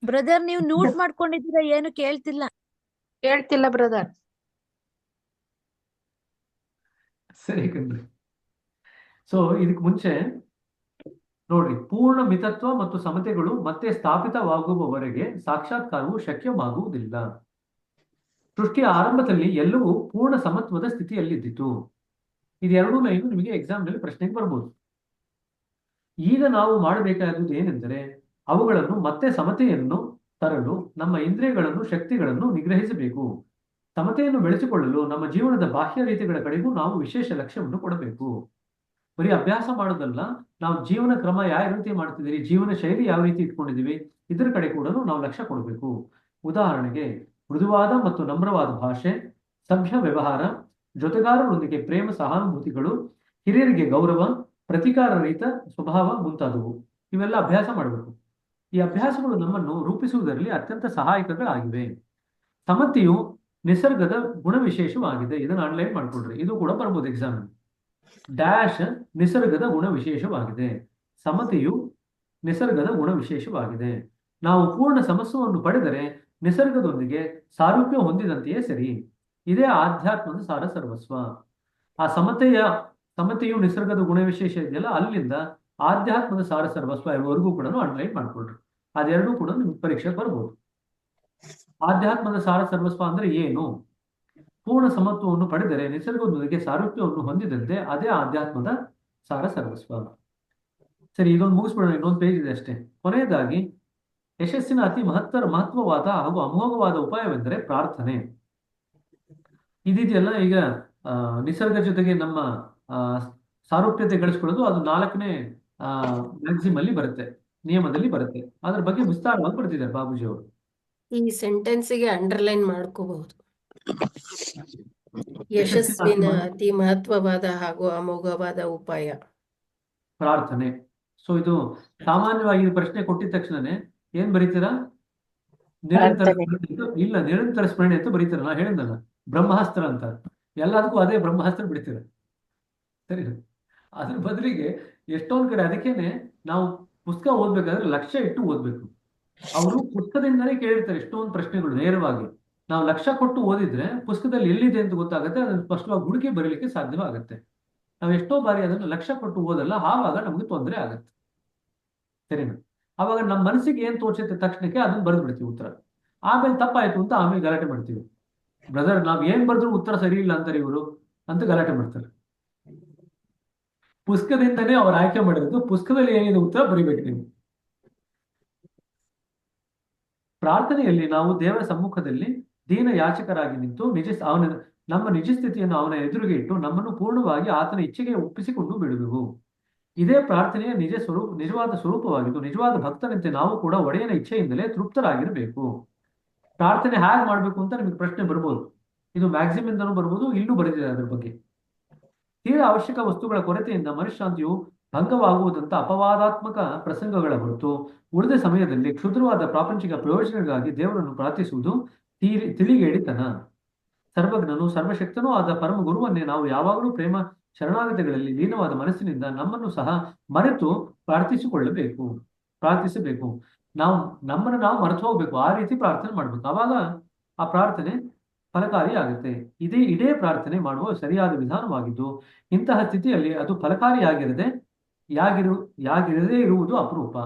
ಬ್ರದರ್ ನೀವು ಮ್ಯೂಟ್ ಮಾಡ್ಕೊಂಡಿದ್ದೀರಾ, ಏನು ಕೇಳ್ತಿಲ್ಲ. ಕೇಳ್ತಿಲ್ಲ ಬ್ರದರ್. ಸರಿ ಕಣ್ರಿ. ಸೊ ಇದಕ್ ಮುಂಚೆ ನೋಡ್ರಿ, ಪೂರ್ಣ ಮಿತತ್ವ ಮತ್ತು ಸಮತೆಗಳು ಮತ್ತೆ ಸ್ಥಾಪಿತವಾಗುವವರೆಗೆ ಸಾಕ್ಷಾತ್ಕಾರವು ಶಕ್ಯವಾಗುವುದಿಲ್ಲ. ಸೃಷ್ಟಿಯ ಆರಂಭದಲ್ಲಿ ಎಲ್ಲವೂ ಪೂರ್ಣ ಸಮತ್ವದ ಸ್ಥಿತಿಯಲ್ಲಿದ್ದಿತು. ಇದೆರಡೂ ಲೈನು ನಿಮಗೆ ಎಕ್ಸಾಮ್ ನಲ್ಲಿ ಪ್ರಶ್ನೆಗೆ ಬರ್ಬೋದು. ಈಗ ನಾವು ಮಾಡಬೇಕಾದುದು ಏನೆಂದರೆ ಅವುಗಳನ್ನು ಮತ್ತೆ ಸಮತೆಯನ್ನು ತರಲು ನಮ್ಮ ಇಂದ್ರಿಯಗಳನ್ನು, ಶಕ್ತಿಗಳನ್ನು ನಿಗ್ರಹಿಸಬೇಕು. ಸಮತೆಯನ್ನು ಬೆಳೆಸಿಕೊಳ್ಳಲು ನಮ್ಮ ಜೀವನದ ಬಾಹ್ಯ ರೀತಿಗಳ ಕಡೆಗೂ ನಾವು ವಿಶೇಷ ಲಕ್ಷ್ಯವನ್ನು ಕೊಡಬೇಕು. ಬರೀ ಅಭ್ಯಾಸ ಮಾಡೋದಲ್ಲ, ನಾವು ಜೀವನ ಕ್ರಮ ಯಾವ ರೀತಿ ಮಾಡ್ತಿದ್ದೀವಿ, ಜೀವನ ಶೈಲಿ ಯಾವ ರೀತಿ ಇಟ್ಕೊಂಡಿದೀವಿ, ಇದರ ಕಡೆ ಕೂಡ ನಾವು ಲಕ್ಷ್ಯ ಕೊಡಬೇಕು. ಉದಾಹರಣೆಗೆ, ಮೃದುವಾದ ಮತ್ತು ನಮ್ರವಾದ ಭಾಷೆ, ಸಭ್ಯ ವ್ಯವಹಾರ, ಜೊತೆಗಾರರೊಂದಿಗೆ ಪ್ರೇಮ, ಸಹಾನುಭೂತಿಗಳು, ಹಿರಿಯರಿಗೆ ಗೌರವ, ಪ್ರತಿಕಾರ ರಹಿತ ಸ್ವಭಾವ ಮುಂತಾದವು. ಇವೆಲ್ಲ ಅಭ್ಯಾಸ ಮಾಡಬೇಕು. ಈ ಅಭ್ಯಾಸಗಳು ನಮ್ಮನ್ನು ರೂಪಿಸುವುದರಲ್ಲಿ ಅತ್ಯಂತ ಸಹಾಯಕಗಳಾಗಿವೆ. ಸಮತೆಯು ನಿಸರ್ಗದ ಗುಣವಿಶೇಷವಾಗಿದೆ. ಇದನ್ನು ಅನ್ಲೈನ್ ಮಾಡ್ಕೊಳ್ರಿ, ಇದು ಕೂಡ ಬರ್ಬೋದು ಎಕ್ಸಾಮ್. ಡ್ಯಾಶ್ ನಿಸರ್ಗದ ಗುಣವಿಶೇಷವಾಗಿದೆ. ಸಮತೆಯು ನಿಸರ್ಗದ ಗುಣವಿಶೇಷವಾಗಿದೆ. ನಾವು ಪೂರ್ಣ ಸಮತ್ವವನ್ನು ಪಡೆದರೆ ನಿಸರ್ಗದೊಂದಿಗೆ ಸಾರೂಪ್ಯ ಹೊಂದಿದಂತೆಯೇ ಸರಿ. ಇದೇ ಆಧ್ಯಾತ್ಮದ ಸಾರ ಸರ್ವಸ್ವ. ಆ ಸಮತೆಯು ನಿಸರ್ಗದ ಗುಣವಿಶೇಷ ಇದೆಯಲ್ಲ, ಅಲ್ಲಿಂದ ಆಧ್ಯಾತ್ಮದ ಸಾರ ಸರ್ವಸ್ವ ಇರುವವರೆಗೂ ಕೂಡ ಅನ್ಲೈನ್ ಮಾಡ್ಕೊಳ್ರಿ. ಅದೆರಡೂ ಕೂಡ ನಿಮ್ಗೆ ಪರೀಕ್ಷೆಗೆ ಬರ್ಬೋದು. ಆಧ್ಯಾತ್ಮದ ಸಾರ ಸರ್ವಸ್ವ ಅಂದ್ರೆ ಏನು? ಪೂರ್ಣ ಸಮತ್ವವನ್ನು ಪಡೆದರೆ ನಿಸರ್ಗದೊಂದಿಗೆ ಸಾರೂಪ್ಯವನ್ನು ಹೊಂದಿದಂತೆ ಅದೇ ಆಧ್ಯಾತ್ಮದ ಸಾರ ಸರ್ವಸ್ವ. ಸರಿ, ಇದೊಂದು ಮುಗಿಸ್ಬಿಡೋಣ, ಇನ್ನೊಂದು ಪೇಜ್ ಇದೆ ಅಷ್ಟೇ. ಕೊನೆಯದಾಗಿ, ಯಶಸ್ಸಿನ ಅತಿ ಮಹತ್ವವಾದ ಹಾಗೂ ಅಮೋಘವಾದ ಉಪಾಯವೆಂದರೆ ಪ್ರಾರ್ಥನೆ. ಇದೆಯಲ್ಲ, ಈಗ ನಿಸರ್ಗ ಜೊತೆಗೆ ನಮ್ಮ ಸಾರೂಪ್ಯತೆ ಗಳಿಸ್ಕೊಳ್ಳೋದು, ಅದು 4ನೇ ಮ್ಯಾಕ್ಸಿಮ್ ಅಲ್ಲಿ ಬರುತ್ತೆ, ನಿಯಮದಲ್ಲಿ ಬರುತ್ತೆ. ಅದ್ರ ಬಗ್ಗೆ ವಿಸ್ತಾರವಾಗಿ ಬರ್ತಿದ್ದಾರೆ ಬಾಬುಜಿ ಅವರು. ಈ ಸೆಂಟೆನ್ಸಿಗೆ ಅಂಡರ್ಲೈನ್ ಮಾಡ್ಕೋಬಹುದು. ಯಶಸ್ವಿನ ಅತಿ ಮಹತ್ವವಾದ ಹಾಗೂ ಅಮೋಘವಾದ ಉಪಾಯ ಪ್ರಾರ್ಥನೆ. ಸೊ ಇದು ಸಾಮಾನ್ಯವಾಗಿ ಈ ಪ್ರಶ್ನೆ ಕೊಟ್ಟಿದ ತಕ್ಷಣನೇ ಏನ್ ಬರೀತೀರಾ? ನಿರಂತರ ನಿರಂತರ ಸ್ಮರಣೆ ಅಂತ ಬರೀತೀರ. ನಾ ಹೇಳಿದ್ನಲ್ಲ, ಬ್ರಹ್ಮಾಸ್ತ್ರ ಅಂತ. ಎಲ್ಲದಕ್ಕೂ ಅದೇ ಬ್ರಹ್ಮಾಸ್ತ್ರ ಬಿಡ್ತೀರ. ಸರಿ, ಅದ್ರ ಬದಲಿಗೆ ಎಷ್ಟೊಂದ್ ಕಡೆ ಅದಕ್ಕೇನೆ ನಾವು ಪುಸ್ತಕ ಓದ್ಬೇಕಾದ್ರೆ ಲಕ್ಷ್ಯ ಇಟ್ಟು ಓದ್ಬೇಕು. ಅವರು ಪುಸ್ತಕದಿಂದಲೇ ಕೇಳಿರ್ತಾರೆ ಎಷ್ಟೊಂದು ಪ್ರಶ್ನೆಗಳು ನೇರವಾಗಿ. ನಾವು ಲಕ್ಷ್ಯ ಕೊಟ್ಟು ಓದಿದ್ರೆ ಪುಸ್ತಕದಲ್ಲಿ ಎಲ್ಲಿದೆ ಅಂತ ಗೊತ್ತಾಗುತ್ತೆ, ಅದನ್ನು ಸ್ಪಷ್ಟವಾಗಿ ಹುಡುಕಿ ಬರೀಲಿಕ್ಕೆ ಸಾಧ್ಯವಾಗುತ್ತೆ. ನಾವು ಎಷ್ಟೋ ಬಾರಿ ಅದನ್ನು ಲಕ್ಷ್ಯ ಕೊಟ್ಟು ಓದಲ್ಲ, ಆವಾಗ ನಮ್ಗೆ ತೊಂದರೆ ಆಗುತ್ತೆ. ಸರಿನಾ? ಅವಾಗ ನಮ್ಮ ಮನಸ್ಸಿಗೆ ಏನ್ ತೋಚುತ್ತೆ ತಕ್ಷಣಕ್ಕೆ ಅದನ್ನ ಬರೆದು ಬಿಡ್ತೀವಿ ಉತ್ತರ. ಆಮೇಲೆ ತಪ್ಪಾಯ್ತು ಅಂತ ಆಮೇಲೆ ಗಲಾಟೆ ಮಾಡ್ತೀವಿ. ಬ್ರದರ್, ನಾವ್ ಏನ್ ಬರೆದ್ರು ಉತ್ತರ ಸರಿ ಇಲ್ಲ ಅಂತಾರೆ ಇವರು ಅಂತ ಗಲಾಟೆ ಮಾಡ್ತಾರೆ. ಪುಸ್ತಕದಿಂದನೇ ಅವ್ರು ಆಯ್ಕೆ ಮಾಡಿರೋದು, ಪುಸ್ತಕದಲ್ಲಿ ಏನಿದೆ ಉತ್ತರ ಬರಿಬೇಕು ನೀವು. ಪ್ರಾರ್ಥನೆಯಲ್ಲಿ ನಾವು ದೇವರ ಸಮ್ಮುಖದಲ್ಲಿ ದೀನ ಯಾಚಕರಾಗಿ ನಿಂತು ನಮ್ಮ ನಿಜ ಸ್ಥಿತಿಯನ್ನು ಅವನ ಎದುರಿಗೆ ಇಟ್ಟು ನಮ್ಮನ್ನು ಪೂರ್ಣವಾಗಿ ಆತನ ಇಚ್ಛೆಗೆ ಒಪ್ಪಿಸಿಕೊಂಡು ಬಿಡುವೆವು. ಇದೇ ಪ್ರಾರ್ಥನೆಯ ನಿಜವಾದ ಸ್ವರೂಪವಾಗಿದ್ದು, ನಿಜವಾದ ಭಕ್ತನಂತೆ ನಾವು ಕೂಡ ಒಡೆಯನ ಇಚ್ಛೆಯಿಂದಲೇ ತೃಪ್ತರಾಗಿರಬೇಕು. ಪ್ರಾರ್ಥನೆ ಹೇಗೆ ಮಾಡ್ಬೇಕು ಅಂತ ನಿಮಗೆ ಪ್ರಶ್ನೆ ಬರ್ಬೋದು. ಇದು ಮ್ಯಾಕ್ಸಿಮ್ ಇಂದನೂ ಬರ್ಬೋದು, ಇಲ್ಲೂ ಬರೆದಿದೆ ಅದ್ರ ಬಗ್ಗೆ. ತೀರಾ ಅವಶ್ಯಕ ವಸ್ತುಗಳ ಕೊರತೆಯಿಂದ ಮನಃಶಾಂತಿಯು ಭಂಗವಾಗುವುದಂತ ಅಪವಾದಾತ್ಮಕ ಪ್ರಸಂಗಗಳ ಹೊರತು ಉಳಿದ ಸಮಯದಲ್ಲಿ ಕ್ಷುದ್ರವಾದ ಪ್ರಾಪಂಚಿಕ ಪ್ರಯೋಜನಗಳಿಗಾಗಿ ದೇವರನ್ನು ಪ್ರಾರ್ಥಿಸುವುದು ತಿಳಿಗೇಡಿತನ. ಸರ್ವಜ್ಞನು ಸರ್ವಶಕ್ತನೂ ಆದ ಪರಮ ಗುರುವನ್ನೇ ನಾವು ಯಾವಾಗಲೂ ಪ್ರೇಮ ಶರಣಾಗತಿಗಳಲ್ಲಿ ಲೀನವಾದ ಮನಸ್ಸಿನಿಂದ ನಮ್ಮನ್ನು ಸಹ ಮರೆತು ಪ್ರಾರ್ಥಿಸಬೇಕು. ನಮ್ಮನ್ನು ನಾವು ಮರೆತು ಹೋಗ್ಬೇಕು, ಆ ರೀತಿ ಪ್ರಾರ್ಥನೆ ಮಾಡ್ಬೇಕು. ಆವಾಗ ಆ ಪ್ರಾರ್ಥನೆ ಫಲಕಾರಿ ಆಗುತ್ತೆ. ಇದೇ ಪ್ರಾರ್ಥನೆ ಮಾಡುವ ಸರಿಯಾದ ವಿಧಾನವಾಗಿದ್ದು, ಇಂತಹ ಸ್ಥಿತಿಯಲ್ಲಿ ಅದು ಫಲಕಾರಿಯಾಗಿರದೆ ಇರುವುದು ಅಪರೂಪ.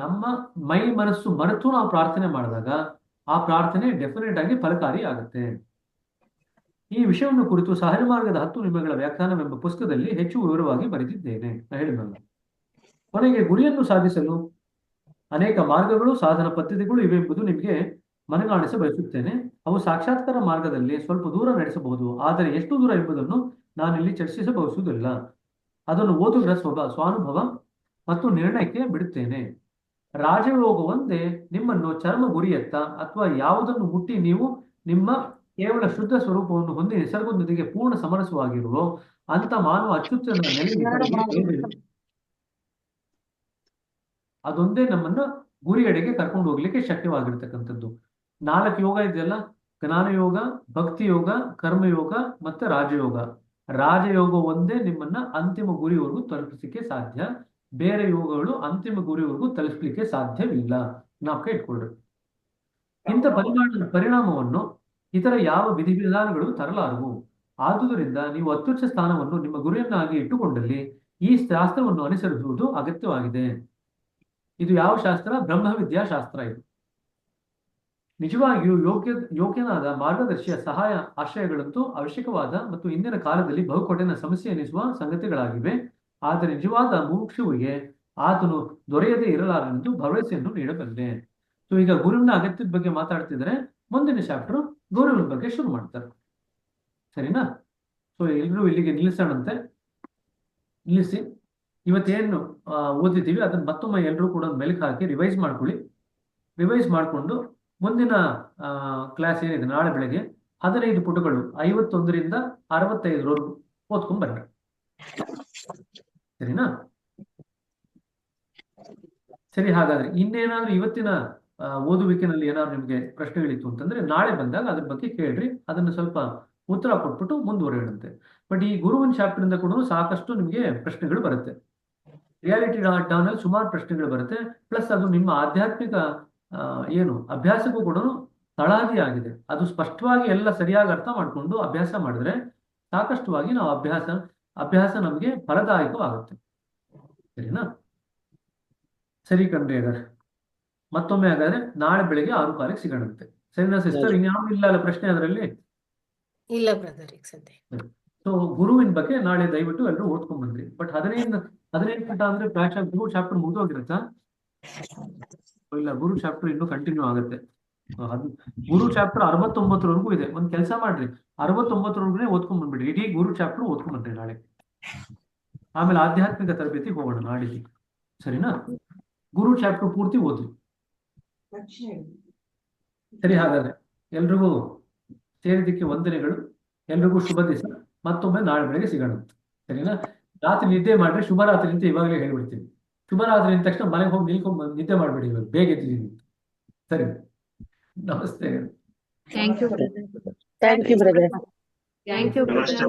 ನಮ್ಮ ಮೈ ಮನಸ್ಸು ಮರೆತು ನಾವು ಪ್ರಾರ್ಥನೆ ಮಾಡಿದಾಗ ಆ ಪ್ರಾರ್ಥನೆ ಡೆಫಿನೆಟ್ ಆಗಿ ಫಲಕಾರಿ ಆಗುತ್ತೆ. ಈ ವಿಷಯವನ್ನು ಕುರಿತು ಸಹಜ ಮಾರ್ಗದ 10 ನಿಯಮಗಳ ವ್ಯಾಖ್ಯಾನವೆಂಬ ಪುಸ್ತಕದಲ್ಲಿ ಹೆಚ್ಚು ವಿವರವಾಗಿ ಬರೆದಿದ್ದೇನೆ. ಹೇಳಿದ್ನಲ್ಲ. ಕೊನೆಗೆ ಗುರಿಯನ್ನು ಸಾಧಿಸಲು ಅನೇಕ ಮಾರ್ಗಗಳು, ಸಾಧನ ಪದ್ಧತಿಗಳು ಇವೆ ಎಂಬುದು ನಿಮಗೆ ಮನಗಾಣಿಸ ಬಯಸುತ್ತೇನೆ. ಅವು ಸಾಕ್ಷಾತ್ಕಾರ ಮಾರ್ಗದಲ್ಲಿ ಸ್ವಲ್ಪ ದೂರ ನಡೆಸಬಹುದು, ಆದರೆ ಎಷ್ಟು ದೂರ ಎಂಬುದನ್ನು ನಾನಿಲ್ಲಿ ಚರ್ಚಿಸಬಹುದಿಲ್ಲ. ಅದನ್ನು ಓದುಗರ ಸ್ವಾನುಭವ ಮತ್ತು ನಿರ್ಣಯಕ್ಕೆ ಬಿಡುತ್ತೇನೆ. ರಾಜಯೋಗವೊಂದೇ ನಿಮ್ಮನ್ನು ಚರ್ಮ ಗುರಿಯತ್ತ ಅಥವಾ ಯಾವುದನ್ನು ಮುಟ್ಟಿ ನೀವು ನಿಮ್ಮ ಕೇವಲ ಶುದ್ಧ ಸ್ವರೂಪವನ್ನು ಹೊಂದಿ ನಿಸರ್ಗದೊಂದಿಗೆ ಪೂರ್ಣ ಸಮರಸವಾಗಿರುವ ಅಂತ ಮಾನವ ಅತ್ಯುತ್ತಮ ನೆಲೆಗೆ ಅದೊಂದೇ ನಮ್ಮನ್ನ ಗುರಿಯೆಡೆಗೆ ಕರ್ಕೊಂಡು ಹೋಗ್ಲಿಕ್ಕೆ ಶಕ್ಯವಾಗಿರ್ತಕ್ಕಂಥದ್ದು. 4 ಯೋಗ ಇದೆಯಲ್ಲ, ಜ್ಞಾನಯೋಗ, ಭಕ್ತಿ ಯೋಗ, ಕರ್ಮಯೋಗ ಮತ್ತೆ ರಾಜಯೋಗ. ರಾಜಯೋಗ ಒಂದೇ ನಿಮ್ಮನ್ನ ಅಂತಿಮ ಗುರಿವರೆಗೂ ತಲುಪಿಸಲಿಕ್ಕೆ ಸಾಧ್ಯ. ಬೇರೆ ಯೋಗಗಳು ಅಂತಿಮ ಗುರಿವರೆಗೂ ತಲುಪಲಿಕ್ಕೆ ಸಾಧ್ಯವಿಲ್ಲ. ಜ್ಞಾಪಕ ಇಟ್ಕೊಳ್ರಿ. ಇಂಥ ಪರಿಣಾಮವನ್ನು ಇತರ ಯಾವ ವಿಧಿವಿಧಾನಗಳು ತರಲಾರವು. ಆದುದರಿಂದ ನೀವು ಅತ್ಯುಚ್ಚ ಸ್ಥಾನವನ್ನು ನಿಮ್ಮ ಗುರಿಯನ್ನಾಗಿ ಇಟ್ಟುಕೊಂಡಲ್ಲಿ ಈ ಶಾಸ್ತ್ರವನ್ನು ಅನುಸರಿಸುವುದು ಅಗತ್ಯವಾಗಿದೆ. ಇದು ಯಾವ ಶಾಸ್ತ್ರ? ಬ್ರಹ್ಮವಿದ್ಯಾ ಶಾಸ್ತ್ರ. ಇದು ನಿಜವಾಗಿಯೂ ಯೋಗ್ಯನಾದ ಮಾರ್ಗದರ್ಶಿಯ ಸಹಾಯ ಆಶ್ರಯಗಳಂತೂ ಅವಶ್ಯಕವಾದ ಮತ್ತು ಇಂದಿನ ಕಾಲದಲ್ಲಿ ಬಹುಕೊಟ್ಟಿನ ಸಮಸ್ಯೆ ಎನಿಸುವ ಸಂಗತಿಗಳಾಗಿವೆ. ಆದರೆ ನಿಜವಾದ ಮುಮುಕ್ಷುವಿಗೆ ಆತನು ದೊರೆಯದೇ ಇರಲಾರೆಂದು ಭರವಸೆಯನ್ನು ನೀಡಬಲ್ಲೆ. ಸೊ ಈಗ ಗುರುವಿನ ಅಗತ್ಯದ ಬಗ್ಗೆ ಮಾತಾಡ್ತಿದ್ರೆ ಮುಂದಿನ ಚಾಪ್ಟರ್ ಗುರುವಿನ ಬಗ್ಗೆ ಶುರು ಮಾಡ್ತಾರೆ. ಸರಿನಾ? ಸೊ ಎಲ್ಲರೂ ಇಲ್ಲಿಗೆ ನಿಲ್ಲಿಸೋಣಂತೆ. ನಿಲ್ಲಿಸಿ ಇವತ್ತೇನು ಓದಿದ್ದೀವಿ ಅದನ್ನ ಮತ್ತೊಮ್ಮೆ ಎಲ್ಲರೂ ಕೂಡ ಮೆಲುಕು ಹಾಕಿ ರಿವೈಸ್ ಮಾಡ್ಕೊಳ್ಳಿ. ರಿವೈಸ್ ಮಾಡಿಕೊಂಡು ಮುಂದಿನ ಕ್ಲಾಸ್ ಏನಿದೆ ನಾಳೆ ಬೆಳಗ್ಗೆ 15 ಪುಟಗಳು 51ರಿಂದ 65ರವರೆಗೂ ಓದ್ಕೊಂಡ್ ಬನ್ನಿ. ಸರಿನಾ? ಸರಿ, ಹಾಗಾದ್ರೆ ಇನ್ನೇನಾದ್ರೂ ಇವತ್ತಿನ ಓದುವಿಕೆನಲ್ಲಿ ಏನಾದ್ರು ನಿಮ್ಗೆ ಪ್ರಶ್ನೆಗಳಿತ್ತು ಅಂತಂದ್ರೆ ನಾಳೆ ಬಂದಾಗ ಅದ್ರ ಬಗ್ಗೆ ಕೇಳ್ರಿ. ಅದನ್ನು ಸ್ವಲ್ಪ ಉತ್ತರ ಕೊಟ್ಬಿಟ್ಟು ಮುಂದುವರಿಯಂತೆ. ಬಟ್ ಈ ಗುರುವಿನ ಚಾಪ್ಟರ್ ಇಂದ ಕೂಡ ಸಾಕಷ್ಟು ನಿಮ್ಗೆ ಪ್ರಶ್ನೆಗಳು ಬರುತ್ತೆ. ರಿಯಾಲಿಟಿ ಡೌನ್ ಅಲ್ಲಿ ಸುಮಾರು ಪ್ರಶ್ನೆಗಳು ಬರುತ್ತೆ. ಪ್ಲಸ್ ಅದು ನಿಮ್ಮ ಆಧ್ಯಾತ್ಮಿಕ ಅಭ್ಯಾಸಕ್ಕೂ ಕೂಡ ತಳಹದಿ ಆಗಿದೆ. ಅದು ಸ್ಪಷ್ಟವಾಗಿ ಎಲ್ಲ ಸರಿಯಾಗಿ ಅರ್ಥ ಮಾಡ್ಕೊಂಡು ಅಭ್ಯಾಸ ಮಾಡಿದ್ರೆ ಸಾಕಷ್ಟುವಾಗಿ ನಾವು ಅಭ್ಯಾಸ ನಮಗೆ ಫಲದಾಯಕವಾಗುತ್ತೆ. ಸರಿನಾ? ಸರಿ ಕಣ್ರಿ. ಹಾಗಾದ್ರೆ ಮತ್ತೊಮ್ಮೆ ಹಾಗಾದ್ರೆ ನಾಳೆ ಬೆಳಿಗ್ಗೆ 6:15 ಸಿಗೋಣಂತೆ. ಸರಿನಾ ಸಿಸ್ಟರ್? ಇನ್ಯಾವ ಇಲ್ಲ ಅಲ್ಲ ಪ್ರಶ್ನೆ ಅದರಲ್ಲಿ? ಇಲ್ಲ ಬ್ರದರ್, ಈಗ ಸದ್ಯ. ಸೊ ಗುರುವಿನ ಬಗ್ಗೆ ನಾಳೆ ದಯವಿಟ್ಟು ಎಲ್ಲರೂ ಓದ್ಕೊಂಡ್ ಬಂದ್ರಿ. ಬಟ್ 15 ಪುಟ ಅಂದ್ರೆ ಪ್ರಾಯಶಃ ಗುರು ಚಾಪ್ಟರ್ ಮುಗಿದೋಗಿರುತ್ತಾ? ಇಲ್ಲ, ಗುರು ಚಾಪ್ಟರ್ ಇನ್ನೂ ಕಂಟಿನ್ಯೂ ಆಗುತ್ತೆ. ಗುರು ಚಾಪ್ಟರ್ 69ರವರೆಗೂ ಇದೆ. ಒಂದ್ ಕೆಲಸ ಮಾಡ್ರಿ, 69ರವರೆಗೂ ಓದ್ಕೊಂಡ್ ಬಂದ್ಬಿಡ್ರಿ. ಇಡೀ ಗುರು ಚಾಪ್ಟರ್ ಓದ್ಕೊಂಡ್ ಬಂದ್ರಿ ನಾಳೆ. ಆಮೇಲೆ ಆಧ್ಯಾತ್ಮಿಕ ತರಬೇತಿ ಹೋಗೋಣ ನಾಡಿಗೆ. ಸರಿನಾ? ಗುರು ಚಾಪ್ಟರ್ ಪೂರ್ತಿ ಓದ್ರಿ. ಸರಿ, ಹಾಗಾದ್ರೆ ಎಲ್ರಿಗೂ ಸೇರಿದ್ದಕ್ಕೆ ವಂದನೆಗಳು. ಎಲ್ರಿಗೂ ಶುಭ ದಿವಸ. ಮತ್ತೊಮ್ಮೆ ನಾಳೆ ಬೆಳಗ್ಗೆ ಸಿಗೋಣ. ಸರಿನಾ? ರಾತ್ರಿ ನಿದ್ದೆ ಮಾಡ್ರಿ. ಶುಭರಾತ್ರಿ ಅಂತ ಇವಾಗಲೇ ಹೇಳ್ಬಿಡ್ತೀನಿ. ಶುಭರಾತ್ರಿ ಅಂದ ತಕ್ಷಣ ಮನೆಗೆ ಹೋಗಿ ನಿಲ್ಕೊಂಡು ನಿದ್ದೆ ಮಾಡ್ಬೇಡಿ. ಇವಾಗ ಬೇಗ ಎದ್ದಿದ್ದೀನಿ. ಸರಿ, ನಮಸ್ತೆ. Thank you brother. Thank you brother. Thank you brother.